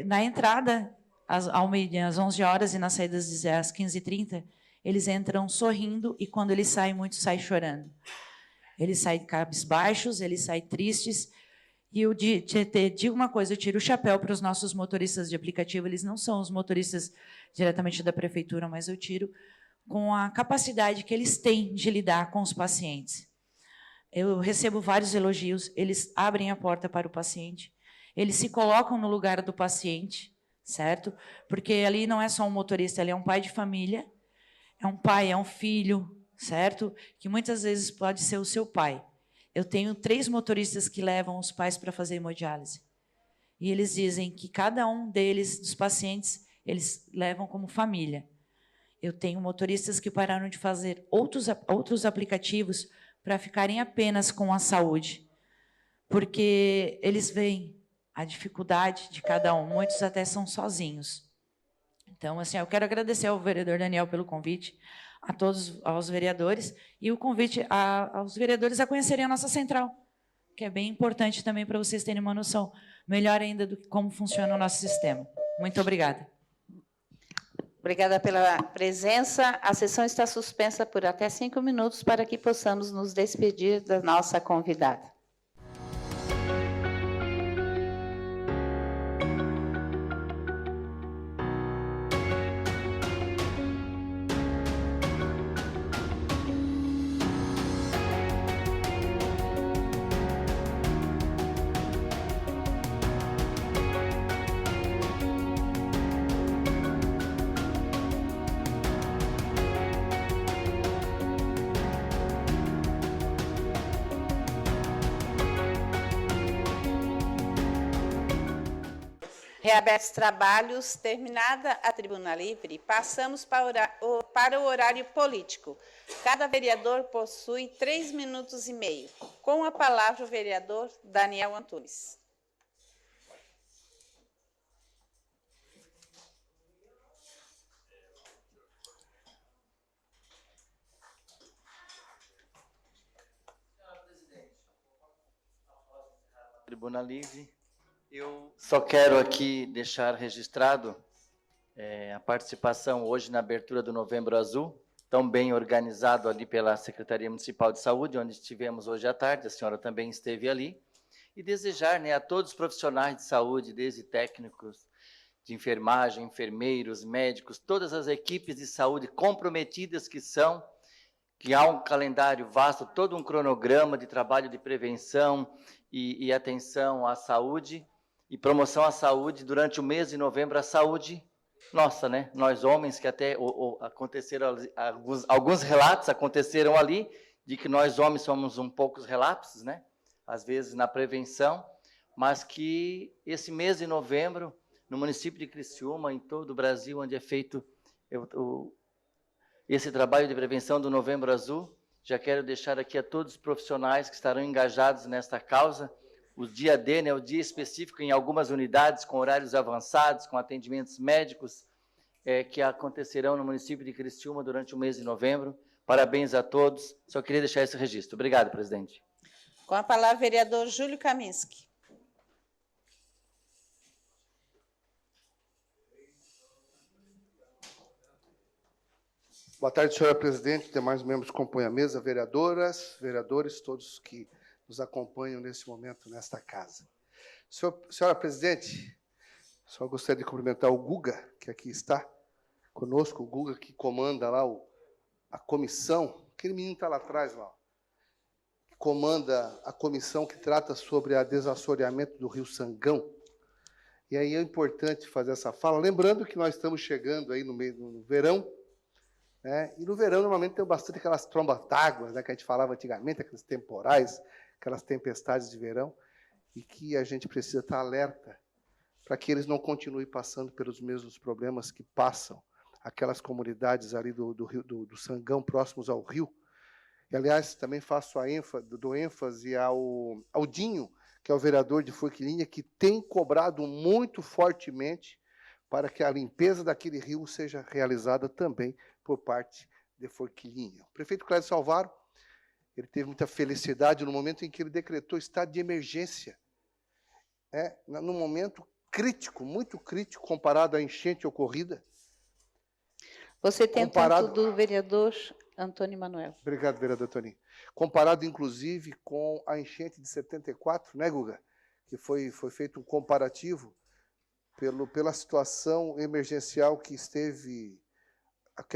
[SPEAKER 6] na entrada às 11 horas e na saída às 15h30, eles entram sorrindo e quando eles saem, muitos saem chorando. Eles saem cabisbaixos, eles saem tristes. E eu digo uma coisa, eu tiro o chapéu para os nossos motoristas de aplicativo, eles não são os motoristas diretamente da prefeitura, mas eu tiro com a capacidade que eles têm de lidar com os pacientes. Eu recebo vários elogios, eles abrem a porta para o paciente, eles se colocam no lugar do paciente, certo? Porque ali não é só um motorista, ali é um pai de família, é um pai, é um filho, certo? Que muitas vezes pode ser o seu pai. Eu tenho 3 motoristas que levam os pais para fazer hemodiálise. E eles dizem que cada um deles, dos pacientes, eles levam como família. Eu tenho motoristas que pararam de fazer outros aplicativos para ficarem apenas com a saúde. porque eles veem a dificuldade de cada um, muitos até são sozinhos. Então, assim, eu quero agradecer ao vereador Daniel pelo convite, a todos, aos vereadores, e o convite aos vereadores a conhecerem a nossa central, que é bem importante também para vocês terem uma noção melhor ainda do que como funciona o nosso sistema. Muito obrigada.
[SPEAKER 1] Obrigada pela presença. A sessão está suspensa por até 5 minutos para que possamos nos despedir da nossa convidada. Reabertos os trabalhos, terminada a tribuna livre, passamos para o horário político. Cada vereador possui 3 minutos e meio. Com a palavra, o vereador Daniel Antunes.
[SPEAKER 5] Tribuna livre. Eu só quero aqui deixar registrado a participação hoje na abertura do Novembro Azul, tão bem organizado ali pela Secretaria Municipal de Saúde, onde estivemos hoje à tarde, a senhora também esteve ali, e desejar, né, a todos os profissionais de saúde, desde técnicos de enfermagem, enfermeiros, médicos, todas as equipes de saúde comprometidas que há um calendário vasto, todo um cronograma de trabalho de prevenção e atenção à saúde, e promoção à saúde durante o mês de novembro, a saúde nossa, né? Nós homens, que até aconteceram, alguns relatos aconteceram ali, de que nós homens somos um poucos relapsos, né? Às vezes na prevenção, mas que esse mês de novembro, no município de Criciúma, em todo o Brasil, onde é feito esse trabalho de prevenção do Novembro Azul, já quero deixar aqui a todos os profissionais que estarão engajados nesta causa, o dia D, né, o dia específico em algumas unidades com horários avançados, com atendimentos médicos que acontecerão no município de Criciúma durante o mês de novembro. Parabéns a todos. Só queria deixar esse registro. Obrigado, presidente.
[SPEAKER 1] Com a palavra, o vereador Júlio Kaminski.
[SPEAKER 10] Boa tarde, senhora presidente, demais membros que compõem a mesa, vereadoras, vereadores, todos que nos acompanham nesse momento, nesta casa. Senhora presidente, só gostaria de cumprimentar o Guga, que aqui está conosco, o Guga que comanda lá a comissão, aquele menino está lá atrás, lá, que comanda a comissão que trata sobre o desassoreamento do Rio Sangão. E aí é importante fazer essa fala, lembrando que nós estamos chegando aí no meio do verão, né? E no verão, normalmente, tem bastante aquelas trombas d'água, né, que a gente falava antigamente, aqueles temporais, aquelas tempestades de verão, e que a gente precisa estar alerta para que eles não continuem passando pelos mesmos problemas que passam aquelas comunidades ali do Sangão, próximos ao rio. E, aliás, também faço ênfase ao Dinho, que é o vereador de Forquilinha, que tem cobrado muito fortemente para que a limpeza daquele rio seja realizada também por parte de Forquilinha. O prefeito Clédio Salvaro, ele teve muita felicidade no momento em que ele decretou estado de emergência. Num momento crítico, muito crítico, comparado à enchente ocorrida.
[SPEAKER 1] Você tem comparado do vereador Antônio Manuel.
[SPEAKER 10] Obrigado, vereador Toninho. Comparado, inclusive, com a enchente de 74, né, Guga? Que foi feito um comparativo pela situação emergencial que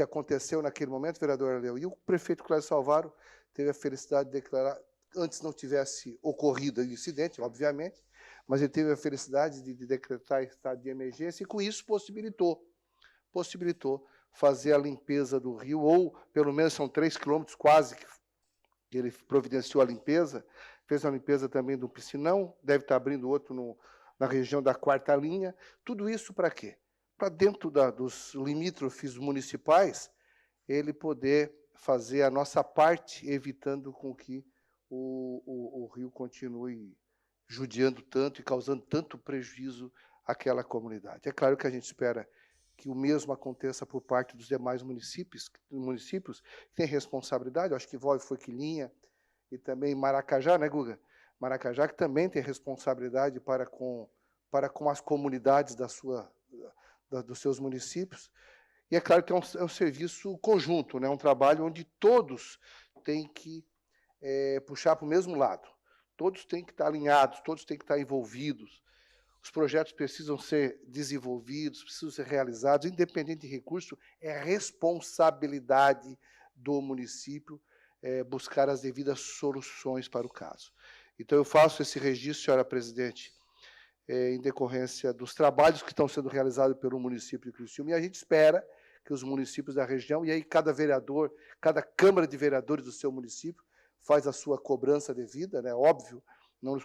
[SPEAKER 10] aconteceu naquele momento, vereador Arleu. E o prefeito Clédio Salvaro teve a felicidade de declarar, antes não tivesse ocorrido o incidente, obviamente, mas ele teve a felicidade de decretar estado de emergência e, com isso, possibilitou fazer a limpeza do rio, ou pelo menos são 3 quilômetros quase que ele providenciou a limpeza, fez a limpeza também do piscinão, deve estar abrindo outro na região da 4ª linha. Tudo isso para quê? Para dentro dos limítrofes municipais, ele poder fazer a nossa parte, evitando com que o rio continue judiando tanto e causando tanto prejuízo àquela comunidade. É claro que a gente espera que o mesmo aconteça por parte dos demais municípios que têm responsabilidade. Eu acho que Voz foi Quilinha e também Maracajá, né, Guga? Maracajá, que também tem responsabilidade para com as comunidades dos seus municípios. E é claro que é um serviço conjunto, né? Um trabalho onde todos têm que puxar para o mesmo lado. Todos têm que estar alinhados, todos têm que estar envolvidos. Os projetos precisam ser desenvolvidos, precisam ser realizados, independente de recurso, é responsabilidade do município buscar as devidas soluções para o caso. Então, eu faço esse registro, senhora presidente, em decorrência dos trabalhos que estão sendo realizados pelo município de Criciúma, e a gente espera que os municípios da região, e aí cada vereador, cada Câmara de Vereadores do seu município, faz a sua cobrança devida, né? Óbvio, não nos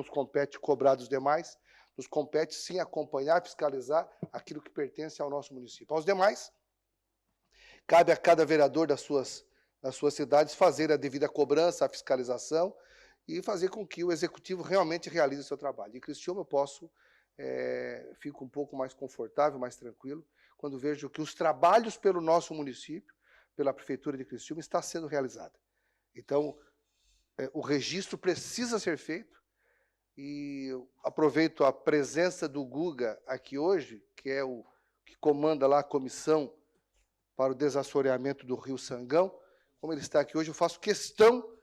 [SPEAKER 10] compete cobrar dos demais, nos compete sim acompanhar, fiscalizar aquilo que pertence ao nosso município. Aos demais, cabe a cada vereador das suas cidades fazer a devida cobrança, a fiscalização e fazer com que o executivo realmente realize o seu trabalho. Em Criciúma eu fico um pouco mais confortável, mais tranquilo, quando vejo que os trabalhos pelo nosso município, pela Prefeitura de Criciúma, está sendo realizado. Então, o registro precisa ser feito e eu aproveito a presença do Guga aqui hoje, que é o que comanda lá a comissão para o desassoreamento do Rio Sangão. Como ele está aqui hoje, eu faço questão,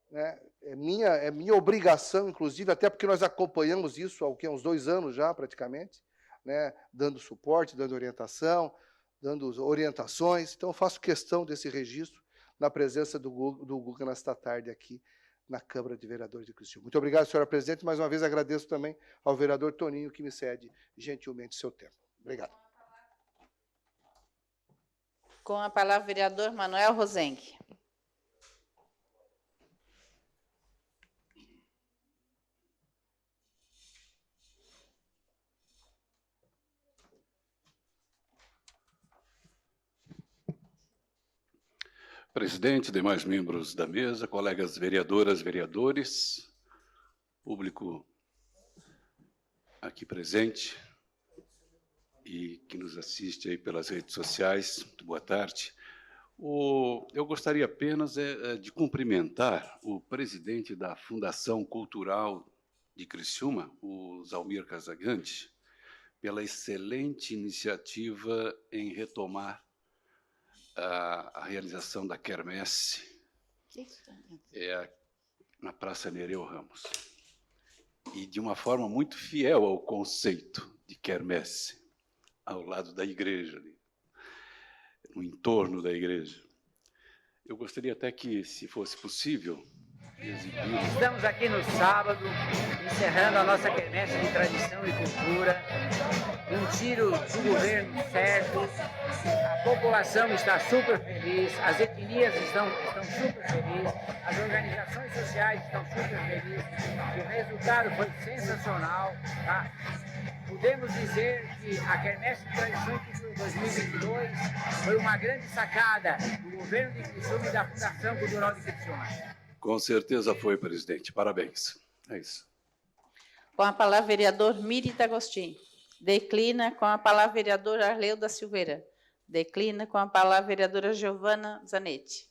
[SPEAKER 10] né, é minha obrigação, inclusive, até porque nós acompanhamos isso há uns 2 anos já, praticamente, né, dando suporte, dando orientação, dando orientações. Então, eu faço questão desse registro na presença do Guga nesta tarde aqui na Câmara de Vereadores de Criciúma. Muito obrigado, senhora presidente. Mais uma vez agradeço também ao vereador Toninho, que me cede gentilmente seu tempo. Obrigado.
[SPEAKER 1] Com a palavra, o vereador Manuel Rosengue.
[SPEAKER 9] Presidente, demais membros da mesa, colegas vereadoras, vereadores, público aqui presente e que nos assiste aí pelas redes sociais, muito boa tarde. Eu gostaria apenas de cumprimentar o presidente da Fundação Cultural de Criciúma, o Zalmir Casagrande, pela excelente iniciativa em retomar a realização da quermesse na Praça Nereu Ramos. E de uma forma muito fiel ao conceito de quermesse, ao lado da igreja, ali, no entorno da igreja. Eu gostaria até que, se fosse possível, exibir...
[SPEAKER 11] Estamos aqui no sábado, encerrando a nossa quermesse de tradição e cultura, um tiro do governo certo, a população está super feliz, as etnias estão super felizes, as organizações sociais estão super felizes, o resultado foi sensacional, tá? Podemos dizer que a Quermesse de Tradição e Cultura 2022 foi uma grande sacada do governo de Criciúma e da Fundação Cultural de Criciúma.
[SPEAKER 9] Com certeza foi, presidente. Parabéns. É isso.
[SPEAKER 1] Com a palavra, vereador Miri D'Agostinho. Declina com a palavra, vereador Arleu da Silveira. Declina com a palavra, vereadora Giovana Zanetti.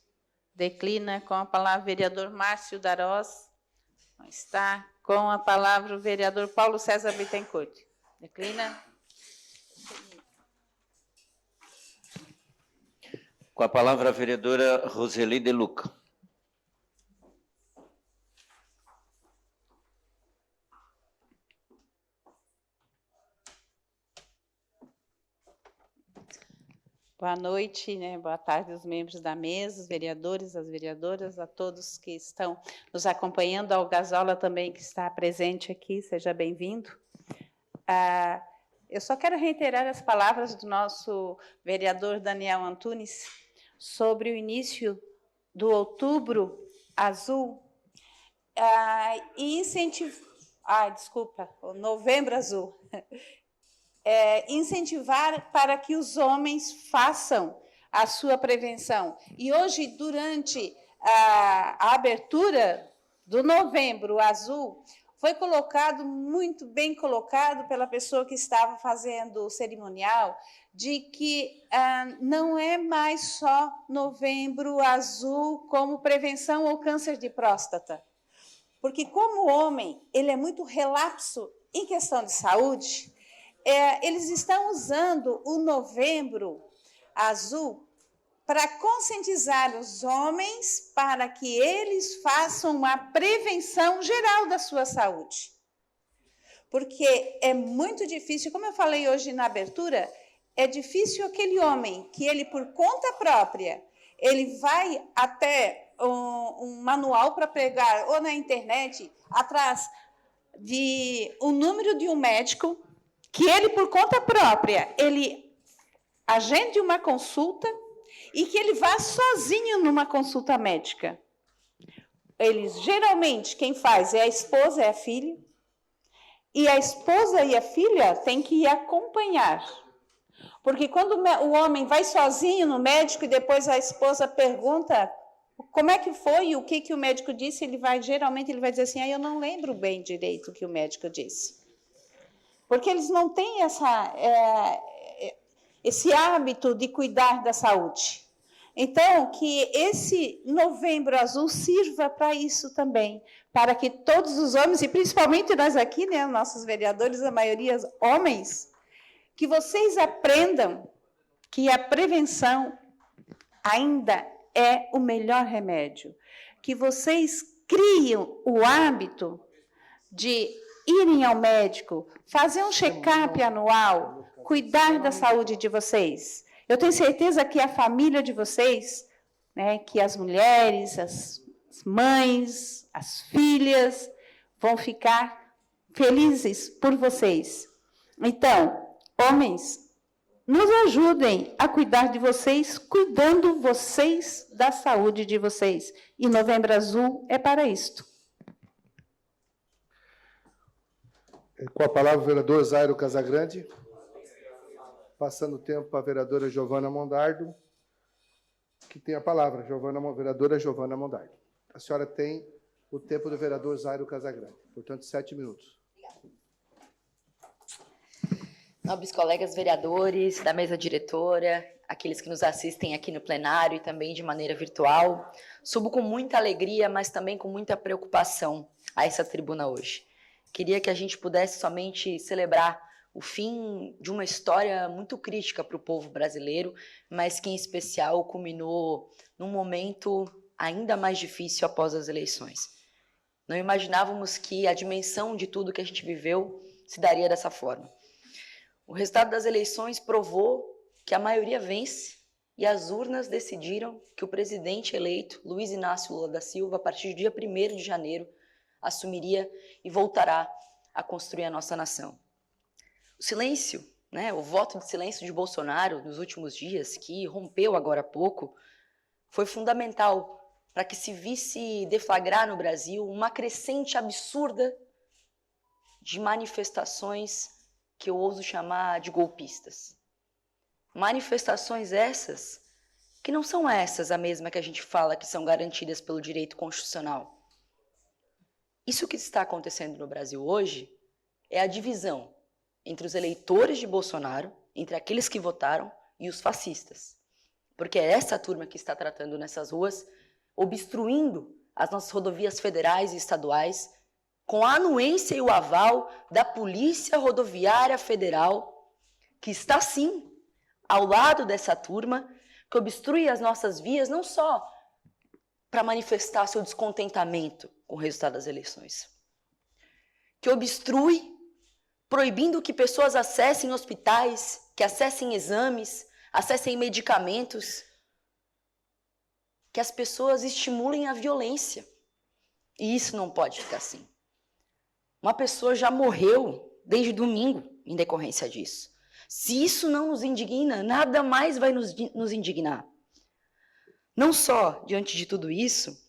[SPEAKER 1] Declina com a palavra, vereador Márcio Darós. Não está. Com a palavra, o vereador Paulo César Bittencourt. Declina.
[SPEAKER 2] Com a palavra, a vereadora Roseli De Luca.
[SPEAKER 1] Boa noite, né? Boa tarde aos membros da mesa, os vereadores, as vereadoras, a todos que estão nos acompanhando, ao Gazola também que está presente aqui, seja bem-vindo. Eu só quero reiterar as palavras do nosso vereador Daniel Antunes sobre o início do Outubro Azul e o Novembro Azul. Incentivar para que os homens façam a sua prevenção. E hoje, durante a abertura do Novembro Azul, foi colocado, muito bem colocado pela pessoa que estava fazendo o cerimonial, de que não é mais só Novembro Azul como prevenção ao câncer de próstata. Porque como o homem ele é muito relapso em questão de saúde, eles estão usando o Novembro Azul para conscientizar os homens para que eles façam uma prevenção geral da sua saúde. Porque é muito difícil, como eu falei hoje na abertura, é difícil aquele homem que ele, por conta própria, ele vai até um manual para pegar, ou na internet, atrás de um número de um médico, que ele, por conta própria, ele agende uma consulta e que ele vá sozinho numa consulta médica. Eles, geralmente, quem faz é a esposa, é a filha, e a esposa e a filha têm que acompanhar. Porque quando o homem vai sozinho no médico e depois a esposa pergunta como é que foi e o que o médico disse, geralmente ele vai dizer assim, eu não lembro bem direito o que o médico disse. Porque eles não têm esse hábito de cuidar da saúde. Então, que esse Novembro Azul sirva para isso também, para que todos os homens, e principalmente nós aqui, né, nossos vereadores, a maioria homens, que vocês aprendam que a prevenção ainda é o melhor remédio, que vocês criem o hábito de irem ao médico, fazer um check-up anual, cuidar da saúde de vocês. Eu tenho certeza que a família de vocês, né, que as mulheres, as mães, as filhas, vão ficar felizes por vocês. Então, homens, nos ajudem a cuidar de vocês, cuidando vocês da saúde de vocês. E Novembro Azul é para isto.
[SPEAKER 10] Com a palavra o vereador Zairo Casagrande. Passando o tempo para a vereadora Giovana Mondardo, que tem a palavra, vereadora Giovana Mondardo. A senhora tem o tempo do vereador Zairo Casagrande, portanto, 7 minutos.
[SPEAKER 12] Nobres colegas vereadores, da mesa diretora, aqueles que nos assistem aqui no plenário e também de maneira virtual, subo com muita alegria, mas também com muita preocupação a essa tribuna hoje. Queria que a gente pudesse somente celebrar o fim de uma história muito crítica para o povo brasileiro, mas que, em especial, culminou num momento ainda mais difícil após as eleições. Não imaginávamos que a dimensão de tudo que a gente viveu se daria dessa forma. O resultado das eleições provou que a maioria vence e as urnas decidiram que o presidente eleito, Luiz Inácio Lula da Silva, a partir do dia 1º de janeiro, assumiria e voltará a construir a nossa nação. O silêncio, o voto de silêncio de Bolsonaro nos últimos dias, que rompeu agora há pouco, foi fundamental para que se visse deflagrar no Brasil uma crescente absurda de manifestações que eu ouso chamar de golpistas. Manifestações essas que não são essas a mesma que a gente fala que são garantidas pelo direito constitucional. Isso que está acontecendo no Brasil hoje é a divisão entre os eleitores de Bolsonaro, entre aqueles que votaram e os fascistas. Porque é essa turma que está tratando nessas ruas, obstruindo as nossas rodovias federais e estaduais, com a anuência e o aval da Polícia Rodoviária Federal, que está, sim, ao lado dessa turma, que obstrui as nossas vias, não só para manifestar seu descontentamento com o resultado das eleições, que obstrui proibindo que pessoas acessem hospitais, que acessem exames, acessem medicamentos, que as pessoas estimulem a violência. E isso não pode ficar assim. Uma pessoa já morreu desde domingo em decorrência disso. Se isso não nos indigna, nada mais vai nos indignar. Não só diante de tudo isso,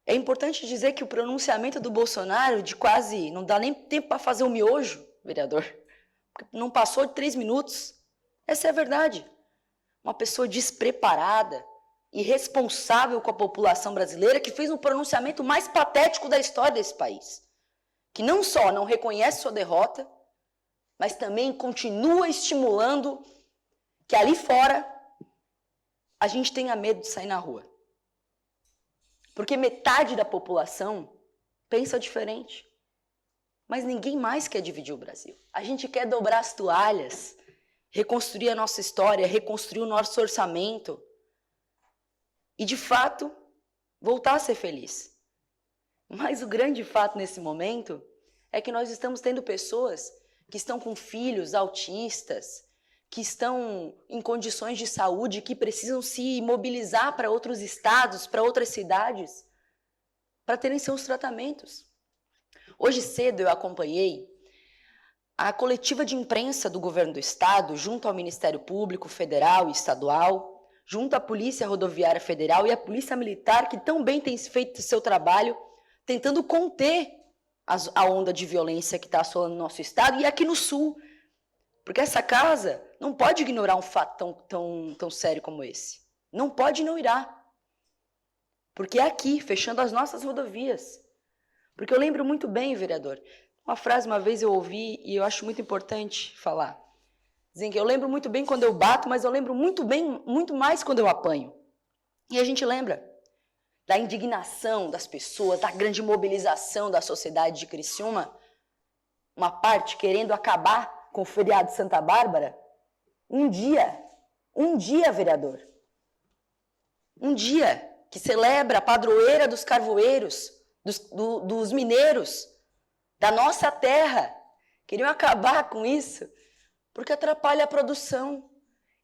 [SPEAKER 12] é importante dizer que o pronunciamento do Bolsonaro de quase, não dá nem tempo para fazer o miojo, vereador, não passou de 3 minutos. Essa é a verdade. Uma pessoa despreparada, irresponsável com a população brasileira, que fez um pronunciamento mais patético da história desse país. que não só não reconhece sua derrota, mas também continua estimulando que ali fora a gente tenha medo de sair na rua. Porque metade da população pensa diferente. Mas ninguém mais quer dividir o Brasil. A gente quer dobrar as toalhas, reconstruir a nossa história, reconstruir o nosso orçamento e, de fato, voltar a ser feliz. Mas o grande fato nesse momento é que nós estamos tendo pessoas que estão com filhos autistas, que estão em condições de saúde, que precisam se mobilizar para outros estados, para outras cidades, para terem seus tratamentos. Hoje cedo eu acompanhei a coletiva de imprensa do governo do estado, junto ao Ministério Público Federal e Estadual, junto à Polícia Rodoviária Federal e à Polícia Militar, que também tem feito seu trabalho tentando conter a onda de violência que está assolando o nosso estado e aqui no sul. Porque essa casa não pode ignorar um fato tão sério como esse. Não pode e não irá. Porque é aqui, fechando as nossas rodovias. Porque eu lembro muito bem, vereador, uma frase uma vez eu ouvi e eu acho muito importante falar. Dizem que eu lembro muito bem quando eu bato, mas eu lembro muito mais quando eu apanho. E a gente lembra da indignação das pessoas, da grande mobilização da sociedade de Criciúma, uma parte querendo acabar com o feriado de Santa Bárbara. Um dia, vereador, um dia que celebra a padroeira dos carvoeiros, dos mineiros, da nossa terra. Queriam acabar com isso, porque atrapalha a produção.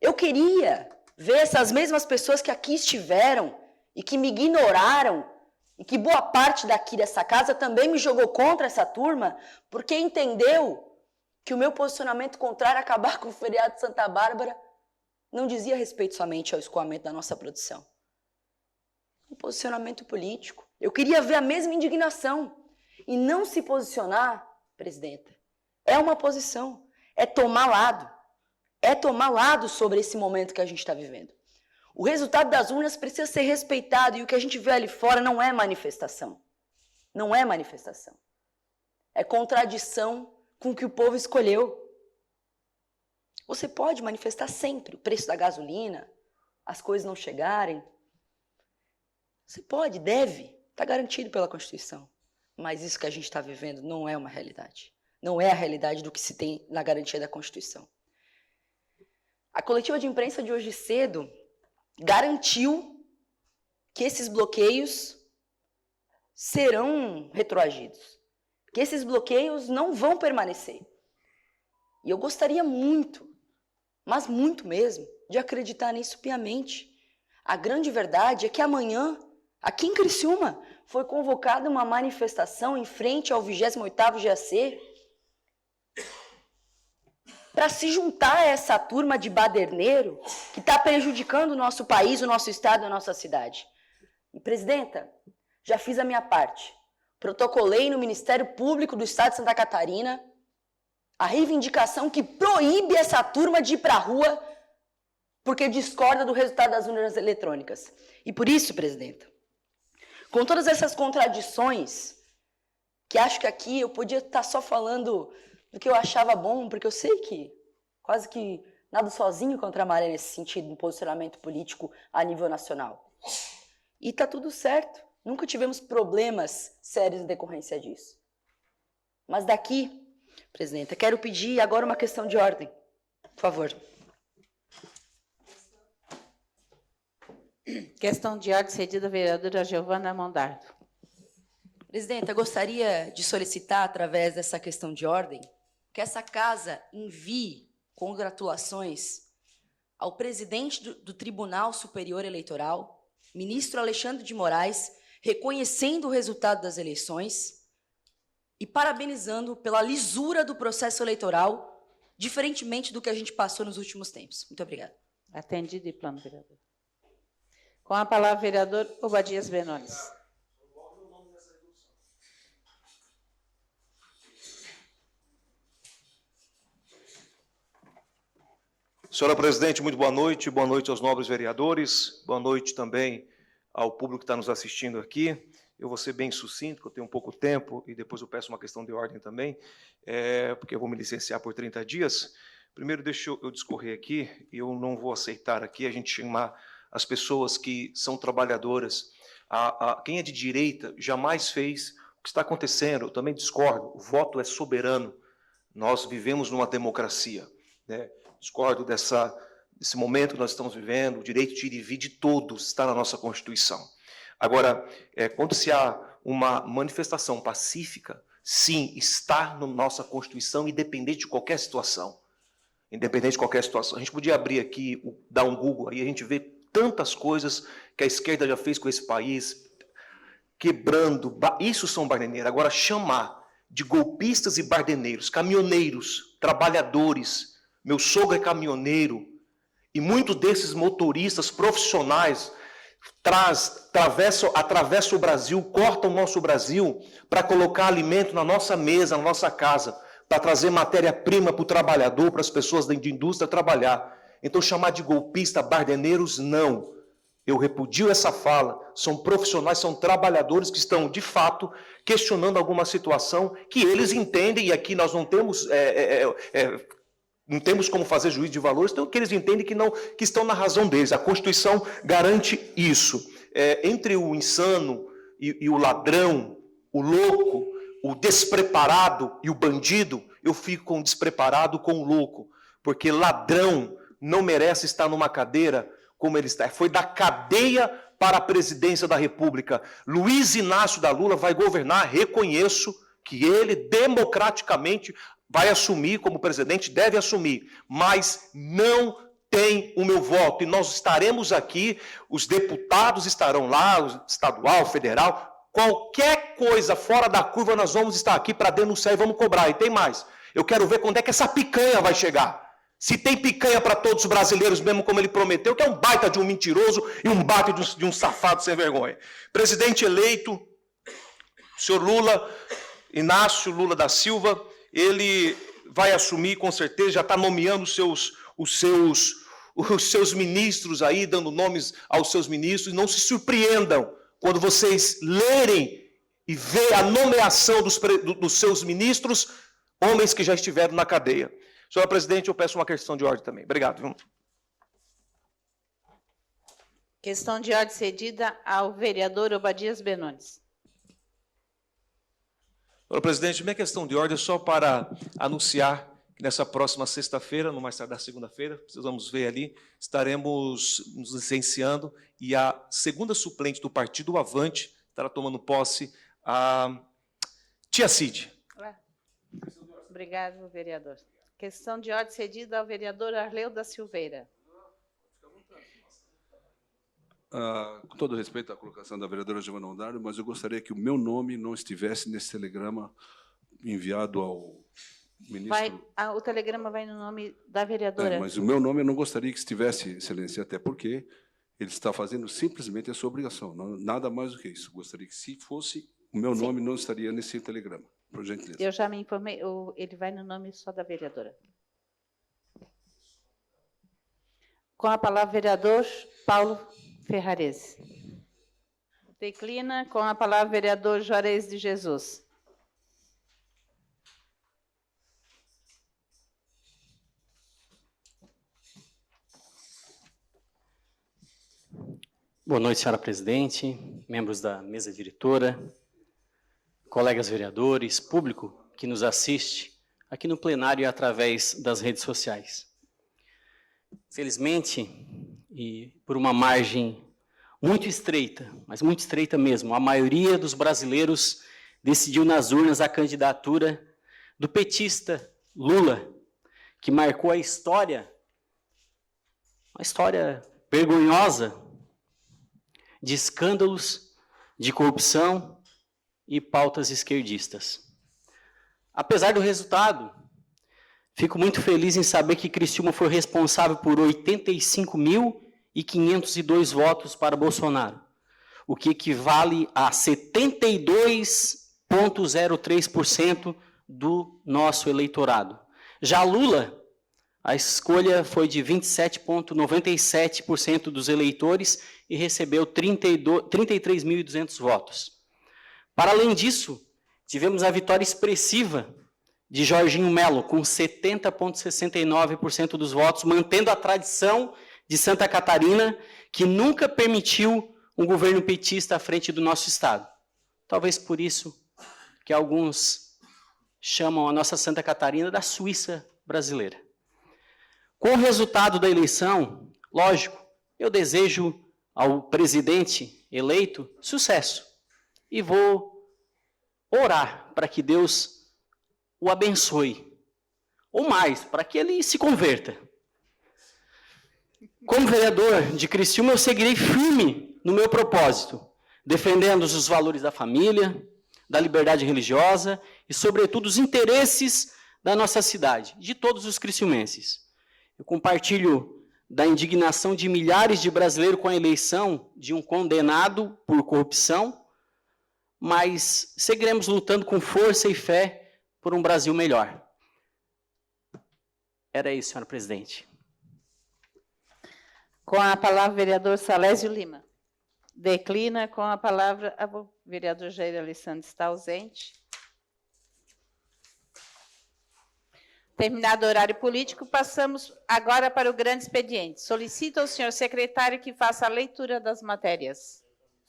[SPEAKER 12] Eu queria ver essas mesmas pessoas que aqui estiveram e que me ignoraram, e que boa parte daqui dessa casa também me jogou contra essa turma, porque entendeu que o meu posicionamento contrário a acabar com o feriado de Santa Bárbara não dizia respeito somente ao escoamento da nossa produção. Um posicionamento político. Eu queria ver a mesma indignação. E não se posicionar, presidenta, é uma posição. É tomar lado. É tomar lado sobre esse momento que a gente está vivendo. O resultado das urnas precisa ser respeitado e o que a gente vê ali fora não é manifestação. Não é manifestação. É contradição com o que o povo escolheu. Você pode manifestar sempre o preço da gasolina, as coisas não chegarem. Você pode, deve, está garantido pela Constituição. Mas isso que a gente está vivendo não é uma realidade. Não é a realidade do que se tem na garantia da Constituição. A coletiva de imprensa de hoje cedo garantiu que esses bloqueios serão retroagidos, que esses bloqueios não vão permanecer. E eu gostaria muito, mas muito mesmo, de acreditar nisso piamente. A grande verdade é que amanhã, aqui em Criciúma, foi convocada uma manifestação em frente ao 28º GAC para se juntar a essa turma de baderneiro que está prejudicando o nosso país, o nosso estado, a nossa cidade. E, presidenta, já fiz a minha parte. Protocolei no Ministério Público do Estado de Santa Catarina a reivindicação que proíbe essa turma de ir para a rua porque discorda do resultado das urnas eletrônicas. E por isso, presidenta, com todas essas contradições, que acho que aqui eu podia estar só falando do que eu achava bom, porque eu sei que quase que nada sozinho contra a maré nesse sentido, no posicionamento político a nível nacional. E está tudo certo. Nunca tivemos problemas sérios em decorrência disso. Mas daqui, presidenta, quero pedir agora uma questão de ordem. Por favor.
[SPEAKER 1] Questão de ordem cedida à vereadora Giovana Mondardo.
[SPEAKER 12] Presidenta, gostaria de solicitar, através dessa questão de ordem, que essa casa envie congratulações ao presidente do Tribunal Superior Eleitoral, ministro Alexandre de Moraes, reconhecendo o resultado das eleições e parabenizando pela lisura do processo eleitoral, diferentemente do que a gente passou nos últimos tempos. Muito obrigada.
[SPEAKER 1] Atendido e plano, vereador. Com a palavra, o vereador Obadias Benones.
[SPEAKER 3] Senhora presidente, muito boa noite aos nobres vereadores, boa noite também ao público que está nos assistindo aqui. Eu vou ser bem sucinto, porque eu tenho pouco tempo, e depois eu peço uma questão de ordem também, porque eu vou me licenciar por 30 dias. Primeiro, deixa eu discorrer aqui, e eu não vou aceitar aqui a gente chamar as pessoas que são trabalhadoras. Quem é de direita jamais fez o que está acontecendo, eu também discordo, o voto é soberano, nós vivemos numa democracia, né? Discordo desse momento que nós estamos vivendo, o direito de ir e vir de todos está na nossa Constituição. Agora, quando se há uma manifestação pacífica, sim, está na nossa Constituição, independente de qualquer situação. Independente de qualquer situação. A gente podia abrir aqui, dar um Google aí, a gente vê tantas coisas que a esquerda já fez com esse país, quebrando, isso são barderneiros. Agora, chamar de golpistas e bardeneiros, caminhoneiros, trabalhadores, meu sogro é caminhoneiro, e muitos desses motoristas profissionais atravessam o Brasil, cortam o nosso Brasil para colocar alimento na nossa mesa, na nossa casa, para trazer matéria-prima para o trabalhador, para as pessoas da indústria trabalhar. Então, chamar de golpista, bardeneiros, não. Eu repudio essa fala. São profissionais, são trabalhadores que estão, de fato, questionando alguma situação que eles entendem, e aqui nós não temos, não temos como fazer juízo de valores, então que eles entendem que estão na razão deles. A Constituição garante isso. Entre o insano e o ladrão, o louco, o despreparado e o bandido, eu fico com o despreparado com o louco, porque ladrão não merece estar numa cadeira como ele está. Foi da cadeia para a presidência da República. Luiz Inácio da Lula vai governar, reconheço que ele democraticamente vai assumir como presidente, deve assumir, mas não tem o meu voto. E nós estaremos aqui, os deputados estarão lá, o estadual, federal, qualquer coisa fora da curva nós vamos estar aqui para denunciar e vamos cobrar. E tem mais, eu quero ver quando é que essa picanha vai chegar. Se tem picanha para todos os brasileiros, mesmo como ele prometeu, que é um baita de um mentiroso e um baita de um safado sem vergonha. Presidente eleito, o senhor Lula, Inácio Lula da Silva, ele vai assumir, com certeza, já está nomeando os seus ministros aí, dando nomes aos seus ministros, e não se surpreendam quando vocês lerem e ver a nomeação dos seus ministros, homens que já estiveram na cadeia. Senhora presidente, eu peço uma questão de ordem também. Obrigado.
[SPEAKER 1] Questão de ordem cedida ao vereador Obadias Benones.
[SPEAKER 3] Senhora presidente, minha questão de ordem é só para anunciar que nessa próxima sexta-feira, no mais tarde da segunda-feira, precisamos ver ali, estaremos nos licenciando e a segunda suplente do partido, o Avante, estará tomando posse a Tia Cid.
[SPEAKER 1] Obrigado, vereador. Questão de ordem cedida ao vereador Arleu da Silveira.
[SPEAKER 9] Com todo respeito à colocação da vereadora Giovana Ondário, mas eu gostaria que o meu nome não estivesse nesse telegrama enviado ao ministro...
[SPEAKER 1] O telegrama vai no nome da vereadora.
[SPEAKER 9] Mas o meu nome eu não gostaria que estivesse, excelência, até porque ele está fazendo simplesmente a sua obrigação, nada mais do que isso. Gostaria que, se fosse, o meu nome não estaria nesse telegrama. Por gentileza.
[SPEAKER 1] Eu já me informei, ele vai no nome só da vereadora. Com a palavra, vereador Paulo Ferrarese. Declina. Com a palavra, vereador Juarez de Jesus.
[SPEAKER 4] Boa noite, senhora presidente, membros da mesa diretora, colegas vereadores, público que nos assiste aqui no plenário e através das redes sociais. Felizmente, e por uma margem muito estreita, mas muito estreita mesmo, a maioria dos brasileiros decidiu nas urnas a candidatura do petista Lula, que marcou a história, uma história vergonhosa de escândalos, de corrupção e pautas esquerdistas. Apesar do resultado, fico muito feliz em saber que Criciúma foi responsável por 85.502 votos para Bolsonaro, o que equivale a 72,03% do nosso eleitorado. Já Lula, a escolha foi de 27,97% dos eleitores e recebeu 33.200 votos. Para além disso, tivemos a vitória expressiva de Jorginho Melo, com 70,69% dos votos, mantendo a tradição de Santa Catarina, que nunca permitiu um governo petista à frente do nosso Estado. Talvez por isso que alguns chamam a nossa Santa Catarina da Suíça brasileira. Com o resultado da eleição, lógico, eu desejo ao presidente eleito sucesso e vou orar para que Deus o abençoe, ou mais, para que ele se converta. Como vereador de Criciúma, eu seguirei firme no meu propósito, defendendo os valores da família, da liberdade religiosa e, sobretudo, os interesses da nossa cidade, de todos os criciumenses. Eu compartilho da indignação de milhares de brasileiros com a eleição de um condenado por corrupção, mas seguiremos lutando com força e fé por um Brasil melhor. Era isso, senhora presidente.
[SPEAKER 1] Com a palavra, o vereador Salésio Lima. Declina com a palavra, o vereador Jair Alessandro está ausente. Terminado o horário político, passamos agora para o grande expediente. Solicito ao senhor secretário que faça a leitura das matérias.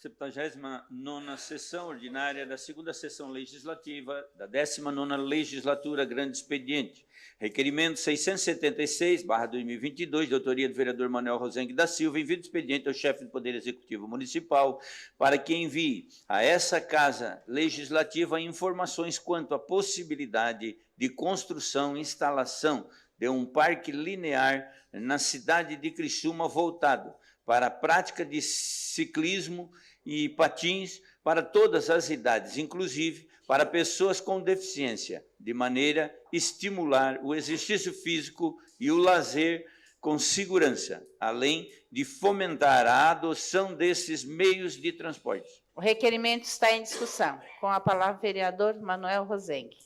[SPEAKER 2] 79ª sessão ordinária da 2ª sessão legislativa da 19ª legislatura, grande expediente. Requerimento 676/2022, de autoria do vereador Manuel Rosengue da Silva, envio de expediente ao chefe do Poder Executivo Municipal para que envie a essa Casa Legislativa informações quanto à possibilidade de construção e instalação de um parque linear na cidade de Criciúma voltado para a prática de ciclismo e patins para todas as idades, inclusive para pessoas com deficiência, de maneira a estimular o exercício físico e o lazer com segurança, além de fomentar a adoção desses meios de transporte.
[SPEAKER 1] O requerimento está em discussão. Com a palavra, o vereador Manuel Rosengue.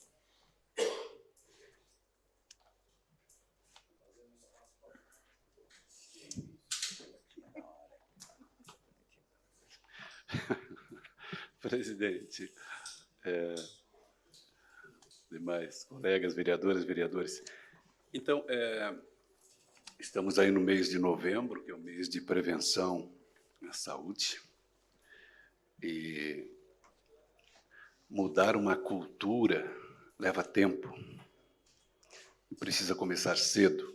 [SPEAKER 13] Presidente, demais colegas, vereadoras e vereadores. Então, estamos aí no mês de novembro, que é o mês de prevenção à saúde, e mudar uma cultura leva tempo, precisa começar cedo,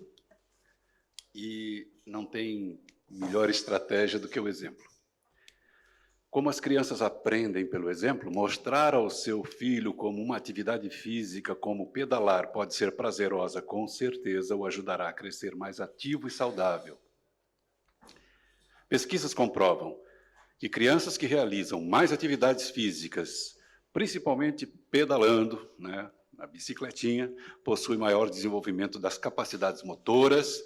[SPEAKER 13] e não tem melhor estratégia do que o exemplo. Como as crianças aprendem pelo exemplo, mostrar ao seu filho como uma atividade física, como pedalar, pode ser prazerosa, com certeza o ajudará a crescer mais ativo e saudável. Pesquisas comprovam que crianças que realizam mais atividades físicas, principalmente pedalando, né, na bicicletinha, possuem maior desenvolvimento das capacidades motoras,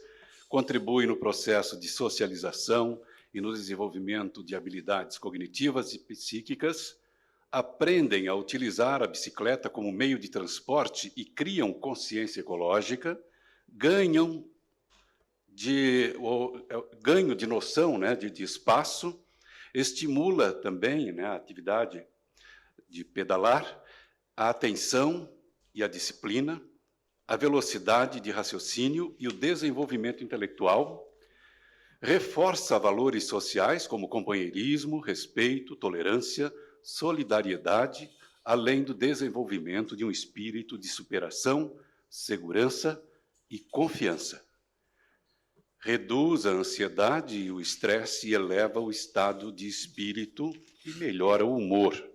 [SPEAKER 13] contribuem no processo de socialização e no desenvolvimento de habilidades cognitivas e psíquicas, aprendem a utilizar a bicicleta como meio de transporte e criam consciência ecológica, ganho de noção, né, de espaço, estimula também, né, a atividade de pedalar, a atenção e a disciplina, a velocidade de raciocínio e o desenvolvimento intelectual, reforça valores sociais como companheirismo, respeito, tolerância, solidariedade, além do desenvolvimento de um espírito de superação, segurança e confiança. Reduz a ansiedade e o estresse e eleva o estado de espírito e melhora o humor.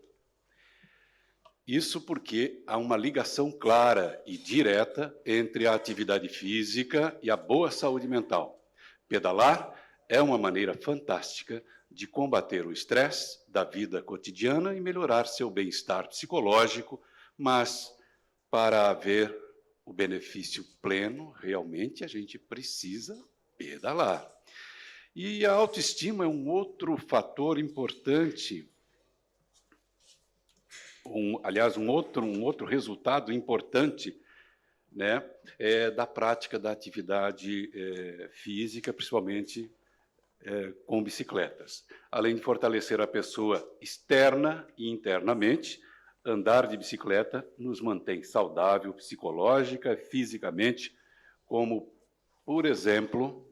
[SPEAKER 13] Isso porque há uma ligação clara e direta entre a atividade física e a boa saúde mental. Pedalar é uma maneira fantástica de combater o estresse da vida cotidiana e melhorar seu bem-estar psicológico, mas para haver o benefício pleno, realmente a gente precisa pedalar. E a autoestima é um outro fator importante, um outro resultado importante, né, da prática da atividade física, principalmente com bicicletas. Além de fortalecer a pessoa externa e internamente, andar de bicicleta nos mantém saudável psicológica e fisicamente, como, por exemplo,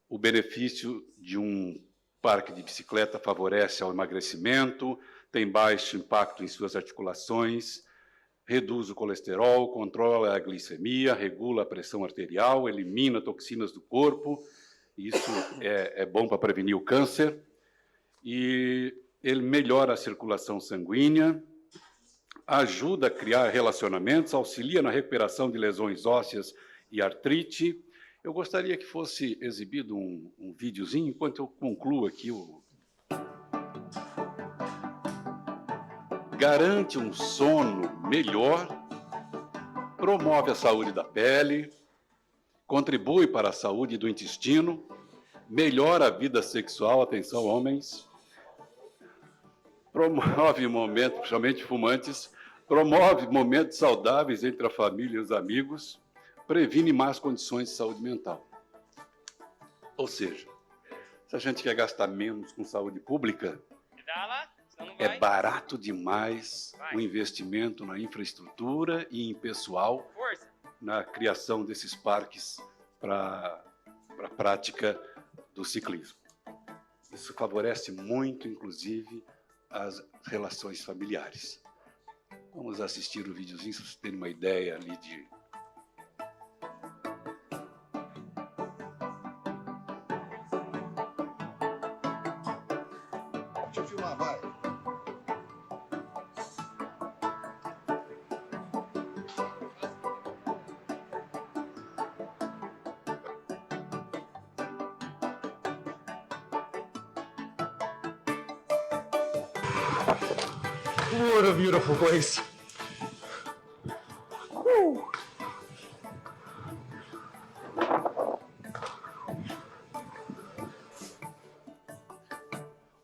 [SPEAKER 13] o benefício de um parque de bicicleta favorece ao emagrecimento, tem baixo impacto em suas articulações, reduz o colesterol, controla a glicemia, regula a pressão arterial, elimina toxinas do corpo. Isso é bom para prevenir o câncer. E ele melhora a circulação sanguínea, ajuda a criar relacionamentos, auxilia na recuperação de lesões ósseas e artrite. Eu gostaria que fosse exibido um videozinho, enquanto eu concluo aqui o... Garante um sono melhor, promove a saúde da pele, contribui para a saúde do intestino, melhora a vida sexual, atenção homens, promove momentos, principalmente fumantes, promove momentos saudáveis entre a família e os amigos, previne más condições de saúde mental. Ou seja, se a gente quer gastar menos com saúde pública, é barato demais o investimento na infraestrutura e em pessoal, na criação desses parques para a prática do ciclismo. Isso favorece muito, inclusive, as relações familiares. Vamos assistir o videozinho, se vocês terem uma ideia ali de...
[SPEAKER 10] Deixa eu filmar, vai.
[SPEAKER 14] What a beautiful place.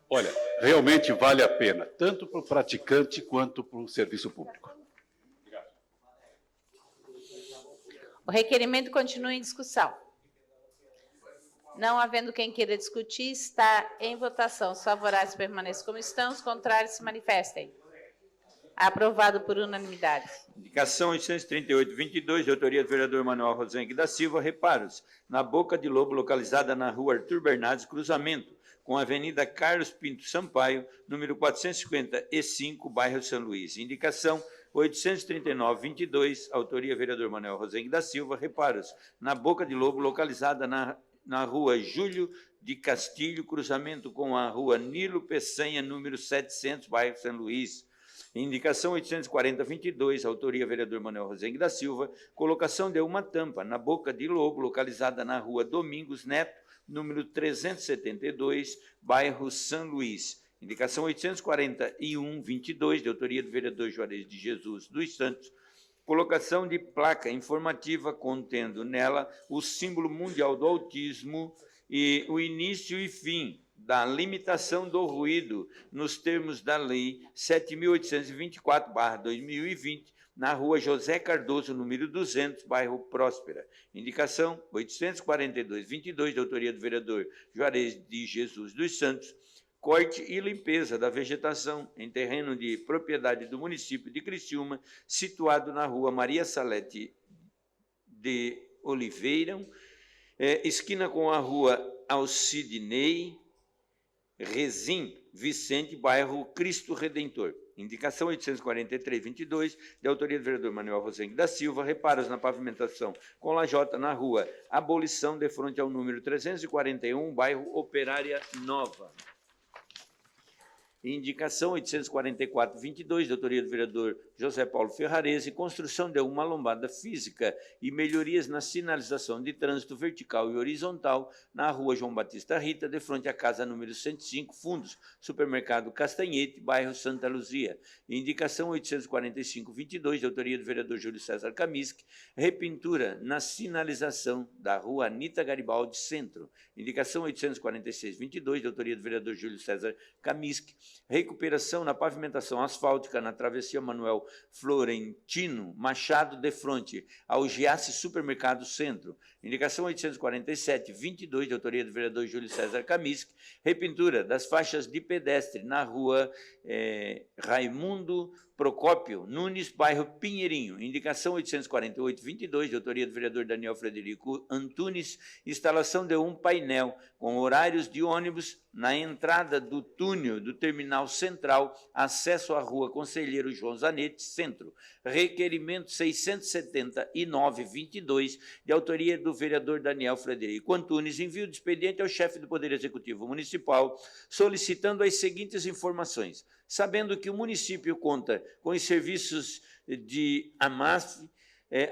[SPEAKER 13] Olha, realmente vale a pena, tanto para o praticante quanto para o serviço público.
[SPEAKER 1] O requerimento continua em discussão. Não havendo quem queira discutir, está em votação. Os favoráveis permaneçam como estão, os contrários se manifestem. Aprovado por unanimidade.
[SPEAKER 2] Indicação 838-22, de autoria do vereador Manuel Rosengue da Silva, reparos na Boca de Lobo, localizada na rua Arthur Bernardes, cruzamento com a Avenida Carlos Pinto Sampaio, número 455, bairro São Luís. Indicação 839-22, autoria vereador Manuel Rosengue da Silva, reparos na Boca de Lobo, localizada na rua Júlio de Castilho, cruzamento com a rua Nilo Peçanha, número 700, bairro São Luís. Indicação 840-22, autoria vereador Manuel Rosengue da Silva, colocação de uma tampa na Boca de Lobo, localizada na rua Domingos Neto, número 372, bairro São Luís. Indicação 841-22, de autoria do vereador Juarez de Jesus dos Santos, colocação de placa informativa contendo nela o símbolo mundial do autismo e o início e fim da limitação do ruído nos termos da Lei 7.824/2020, na rua José Cardoso, número 200, bairro Próspera. Indicação 842-22, de autoria do vereador Juarez de Jesus dos Santos, corte e limpeza da vegetação em terreno de propriedade do município de Criciúma, situado na rua Maria Salete de Oliveira, esquina com a rua Alcidinei Rezim Vicente, bairro Cristo Redentor. Indicação 843-22, de autoria do vereador Manuel Rosengue da Silva, reparos na pavimentação com lajota na rua Abolição, de frente ao número 341, bairro Operária Nova. Indicação 844-22, de autoria do vereador José Paulo Ferrarese, construção de uma lombada física e melhorias na sinalização de trânsito vertical e horizontal na rua João Batista Rita, de frente à casa número 105, Fundos, Supermercado Castanhete, bairro Santa Luzia. Indicação 845-22, de autoria do vereador Júlio César Kamisk, repintura na sinalização da rua Anita Garibaldi Centro. Indicação 846-22, de autoria do vereador Júlio César Kamisk, recuperação na pavimentação asfáltica na travessia Manuel Florentino Machado de Fronte, ao Giasse Supermercado Centro. Indicação 847-22, de autoria do vereador Júlio César Kamisk, repintura das faixas de pedestre na rua Raimundo Procópio Nunes, bairro Pinheirinho. Indicação 848-22, de autoria do vereador Daniel Frederico Antunes, instalação de um painel com horários de ônibus na entrada do túnel do Terminal Central, acesso à rua Conselheiro João Zanetti, Centro. Requerimento 679-22, de autoria do vereador Daniel Frederico Antunes, envio de expediente ao chefe do Poder Executivo Municipal, solicitando as seguintes informações. Sabendo que o município conta com os serviços de AMAF,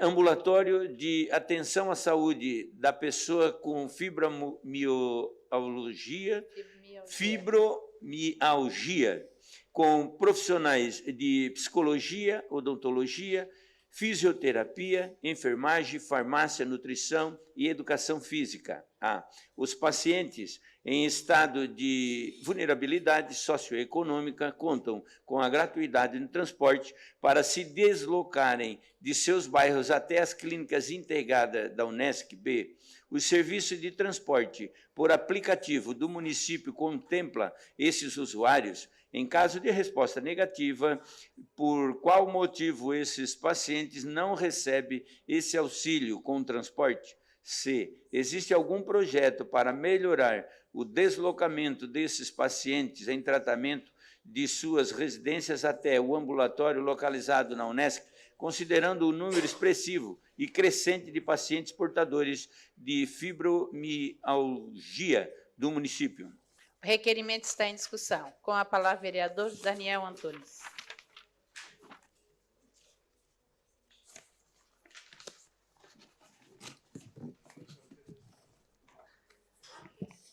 [SPEAKER 2] ambulatório de atenção à saúde da pessoa com fibromialgia, com profissionais de psicologia, odontologia, fisioterapia, enfermagem, farmácia, nutrição e educação física. Os pacientes em estado de vulnerabilidade socioeconômica contam com a gratuidade no transporte para se deslocarem de seus bairros até as clínicas integradas da Unesc B. O serviço de transporte por aplicativo do município contempla esses usuários. Em caso de resposta negativa, por qual motivo esses pacientes não recebem esse auxílio com transporte? C. Existe algum projeto para melhorar o deslocamento desses pacientes em tratamento de suas residências até o ambulatório localizado na Unesc, considerando o número expressivo e crescente de pacientes portadores de fibromialgia do município?
[SPEAKER 1] O requerimento está em discussão. Com a palavra, vereador Daniel Antunes.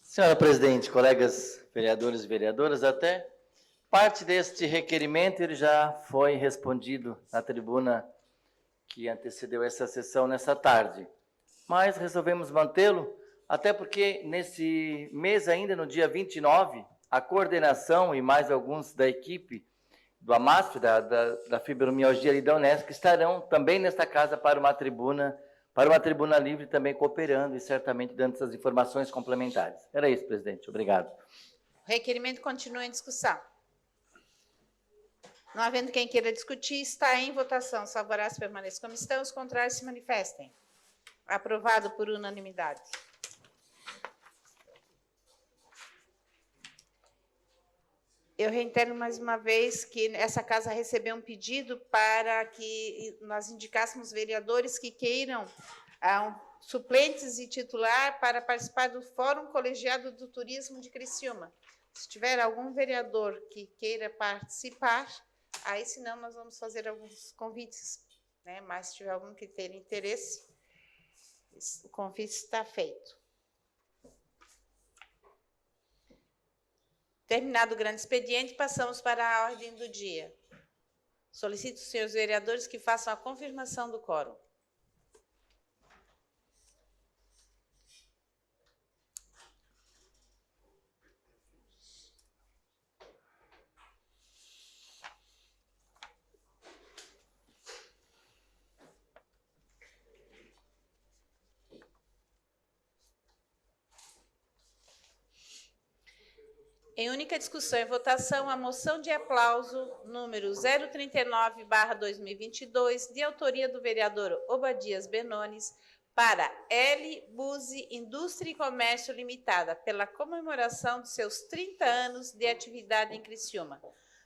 [SPEAKER 5] Senhora presidente, colegas vereadores e vereadoras, até parte deste requerimento ele já foi respondido na tribuna que antecedeu essa sessão nessa tarde, mas resolvemos mantê-lo, até porque nesse mês ainda, no dia 29, a coordenação e mais alguns da equipe do AMASF, da fibromialgia e da Unesc, estarão também nesta casa para uma tribuna livre, também cooperando e certamente dando essas informações complementares. Era isso, presidente. Obrigado.
[SPEAKER 1] O requerimento continua em discussão. Não havendo quem queira discutir, está em votação. Os favoráveis permaneçam como estão, os contrários se manifestem. Aprovado por unanimidade. Eu reitero mais uma vez que essa casa recebeu um pedido para que nós indicássemos vereadores que queiram suplentes e titular para participar do Fórum Colegiado do Turismo de Criciúma. Se tiver algum vereador que queira participar, aí, senão, nós vamos fazer alguns convites, né? Mas se tiver algum que tenha interesse, o convite está feito. Terminado o grande expediente, passamos para a ordem do dia. Solicito os senhores vereadores que façam a confirmação do quórum. Em única discussão e votação, a moção de aplauso número 039/2022, de autoria do vereador Obadias Benones, para L. Buzzi Indústria e Comércio Limitada, pela comemoração de seus 30 anos de atividade em Criciúma.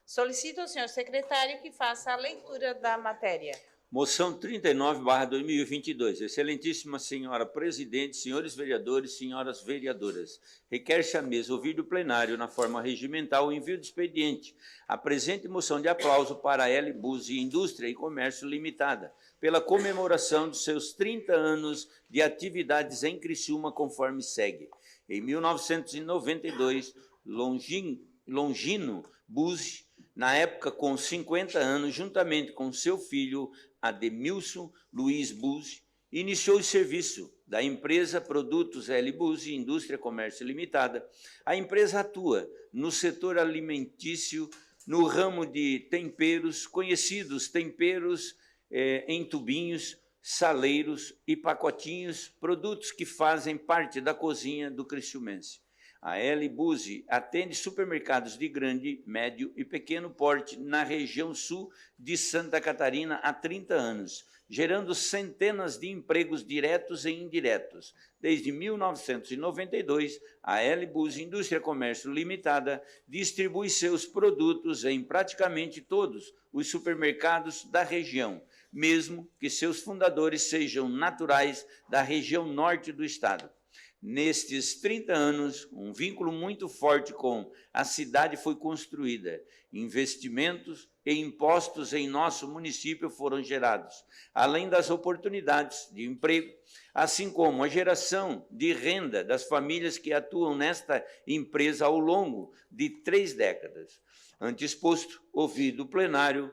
[SPEAKER 1] Solicito ao senhor secretário que faça a leitura da matéria.
[SPEAKER 2] Moção 39/2022. Excelentíssima senhora presidente, senhores vereadores, senhoras vereadoras. Requer-se à mesa ouvir do plenário, na forma regimental, o envio de expediente. A presente moção de aplauso para a L. Buzzi Indústria e Comércio Limitada, pela comemoração dos seus 30 anos de atividades em Criciúma, conforme segue. Em 1992, Longino Buzzi, na época com 50 anos, juntamente com seu filho Ademilson Luiz Buzzi, iniciou o serviço da empresa Produtos L. Buzzi Indústria Comércio Limitada, a empresa atua no setor alimentício, no ramo de temperos, conhecidos temperos em tubinhos, saleiros e pacotinhos, produtos que fazem parte da cozinha do criciumense. A L. Buzzi atende supermercados de grande, médio e pequeno porte na região sul de Santa Catarina há 30 anos, gerando centenas de empregos diretos e indiretos. Desde 1992, a L. Buzzi Indústria Comércio Limitada distribui seus produtos em praticamente todos os supermercados da região, mesmo que seus fundadores sejam naturais da região norte do estado. Nestes 30 anos, um vínculo muito forte com a cidade foi construída. Investimentos e impostos em nosso município foram gerados, além das oportunidades de emprego, assim como a geração de renda das famílias que atuam nesta empresa ao longo de 3 décadas. Ante exposto, ouvido o plenário,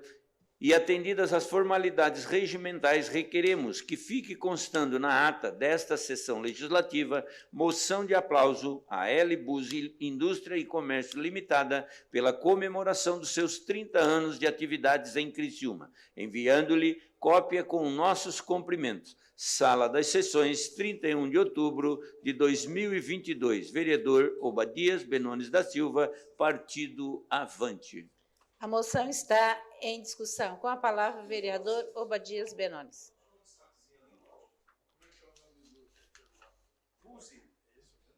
[SPEAKER 2] e atendidas as formalidades regimentais, requeremos que fique constando na ata desta sessão legislativa moção de aplauso à L. Buzzi Indústria e Comércio Limitada pela comemoração dos seus 30 anos de atividades em Criciúma, enviando-lhe cópia com nossos cumprimentos. Sala das Sessões, 31 de outubro de 2022. Vereador Obadias Benones da Silva, Partido Avante.
[SPEAKER 1] A moção está em discussão. Com a palavra, o vereador Obadias Benones.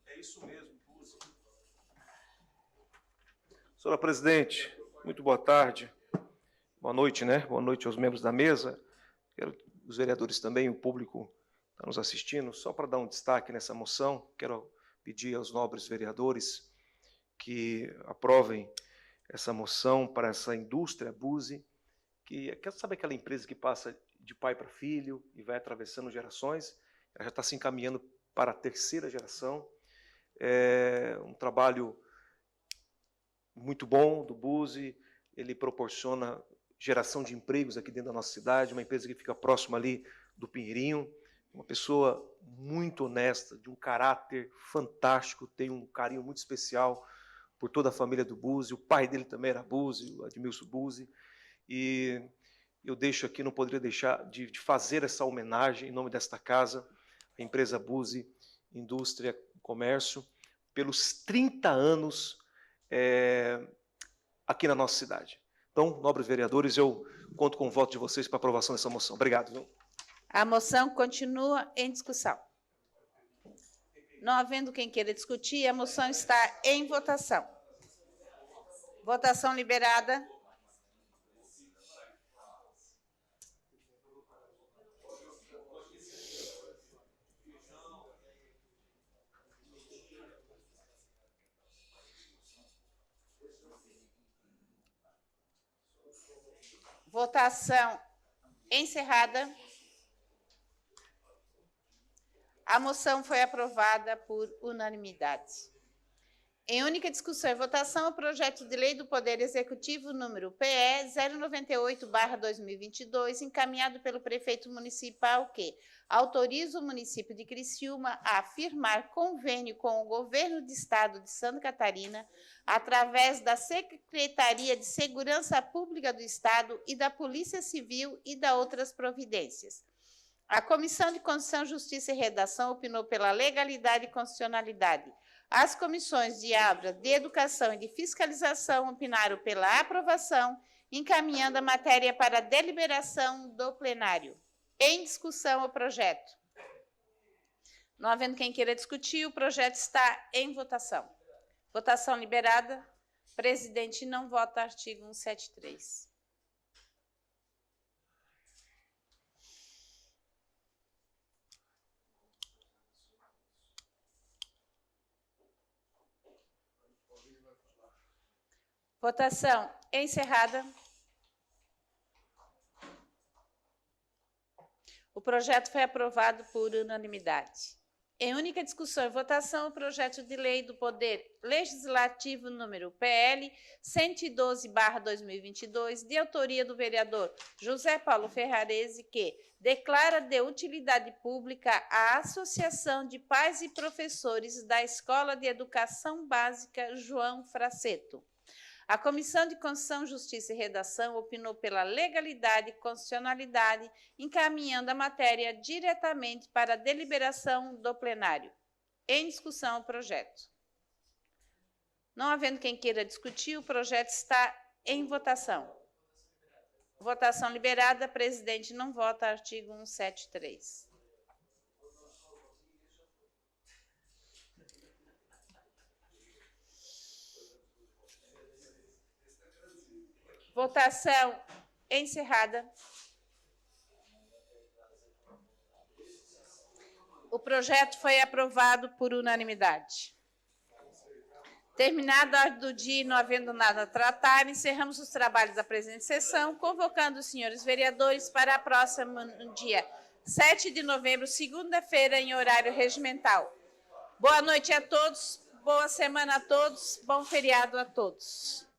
[SPEAKER 3] É isso mesmo, Buzzi. Senhora presidente, muito boa tarde. Boa noite, né? Boa noite aos membros da mesa. Quero os vereadores também, o público está nos assistindo. Só para dar um destaque nessa moção, quero pedir aos nobres vereadores que aprovem essa moção para essa indústria Buzzi, que sabe aquela empresa que passa de pai para filho e vai atravessando gerações? Ela já está se encaminhando para a 3ª geração. É um trabalho muito bom do Buzzi, ele proporciona geração de empregos aqui dentro da nossa cidade, uma empresa que fica próxima ali do Pinheirinho, uma pessoa muito honesta, de um caráter fantástico, tem um carinho muito especial por toda a família do Buzzi. O pai dele também era Buzzi, o Admilson Buzzi, e eu deixo aqui, não poderia deixar de fazer essa homenagem em nome desta casa, a empresa Buzzi Indústria e Comércio, pelos 30 anos aqui na nossa cidade. Então, nobres vereadores, eu conto com o voto de vocês para aprovação dessa moção. Obrigado. Viu?
[SPEAKER 1] A moção continua em discussão. Não havendo quem queira discutir, a moção está em votação. Votação liberada. Votação encerrada. A moção foi aprovada por unanimidade. Em única discussão e votação, o projeto de lei do Poder Executivo número PE 098/2022, encaminhado pelo prefeito municipal que autoriza o município de Criciúma a firmar convênio com o governo do estado de Santa Catarina através da Secretaria de Segurança Pública do Estado e da Polícia Civil e da outras providências. A Comissão de Constituição, Justiça e Redação opinou pela legalidade e constitucionalidade. As comissões de Abra, de Educação e de Fiscalização opinaram pela aprovação, encaminhando a matéria para deliberação do plenário. Em discussão o projeto. Não havendo quem queira discutir, o projeto está em votação. Votação liberada. Presidente não vota artigo 173. Votação encerrada. O projeto foi aprovado por unanimidade. Em única discussão e votação, o projeto de lei do Poder Legislativo número PL 112/2022, de autoria do vereador José Paulo Ferrarese, que declara de utilidade pública a Associação de Pais e Professores da Escola de Educação Básica João Fraceto. A Comissão de Constituição, Justiça e Redação opinou pela legalidade e constitucionalidade, encaminhando a matéria diretamente para a deliberação do plenário. Em discussão o projeto. Não havendo quem queira discutir, o projeto está em votação. Votação liberada. Presidente não vota. Artigo 173. Votação encerrada. O projeto foi aprovado por unanimidade. Terminada a ordem do dia e não havendo nada a tratar, encerramos os trabalhos da presente sessão, convocando os senhores vereadores para a próxima dia 7 de novembro, segunda-feira, em horário regimental. Boa noite a todos, boa semana a todos, bom feriado a todos.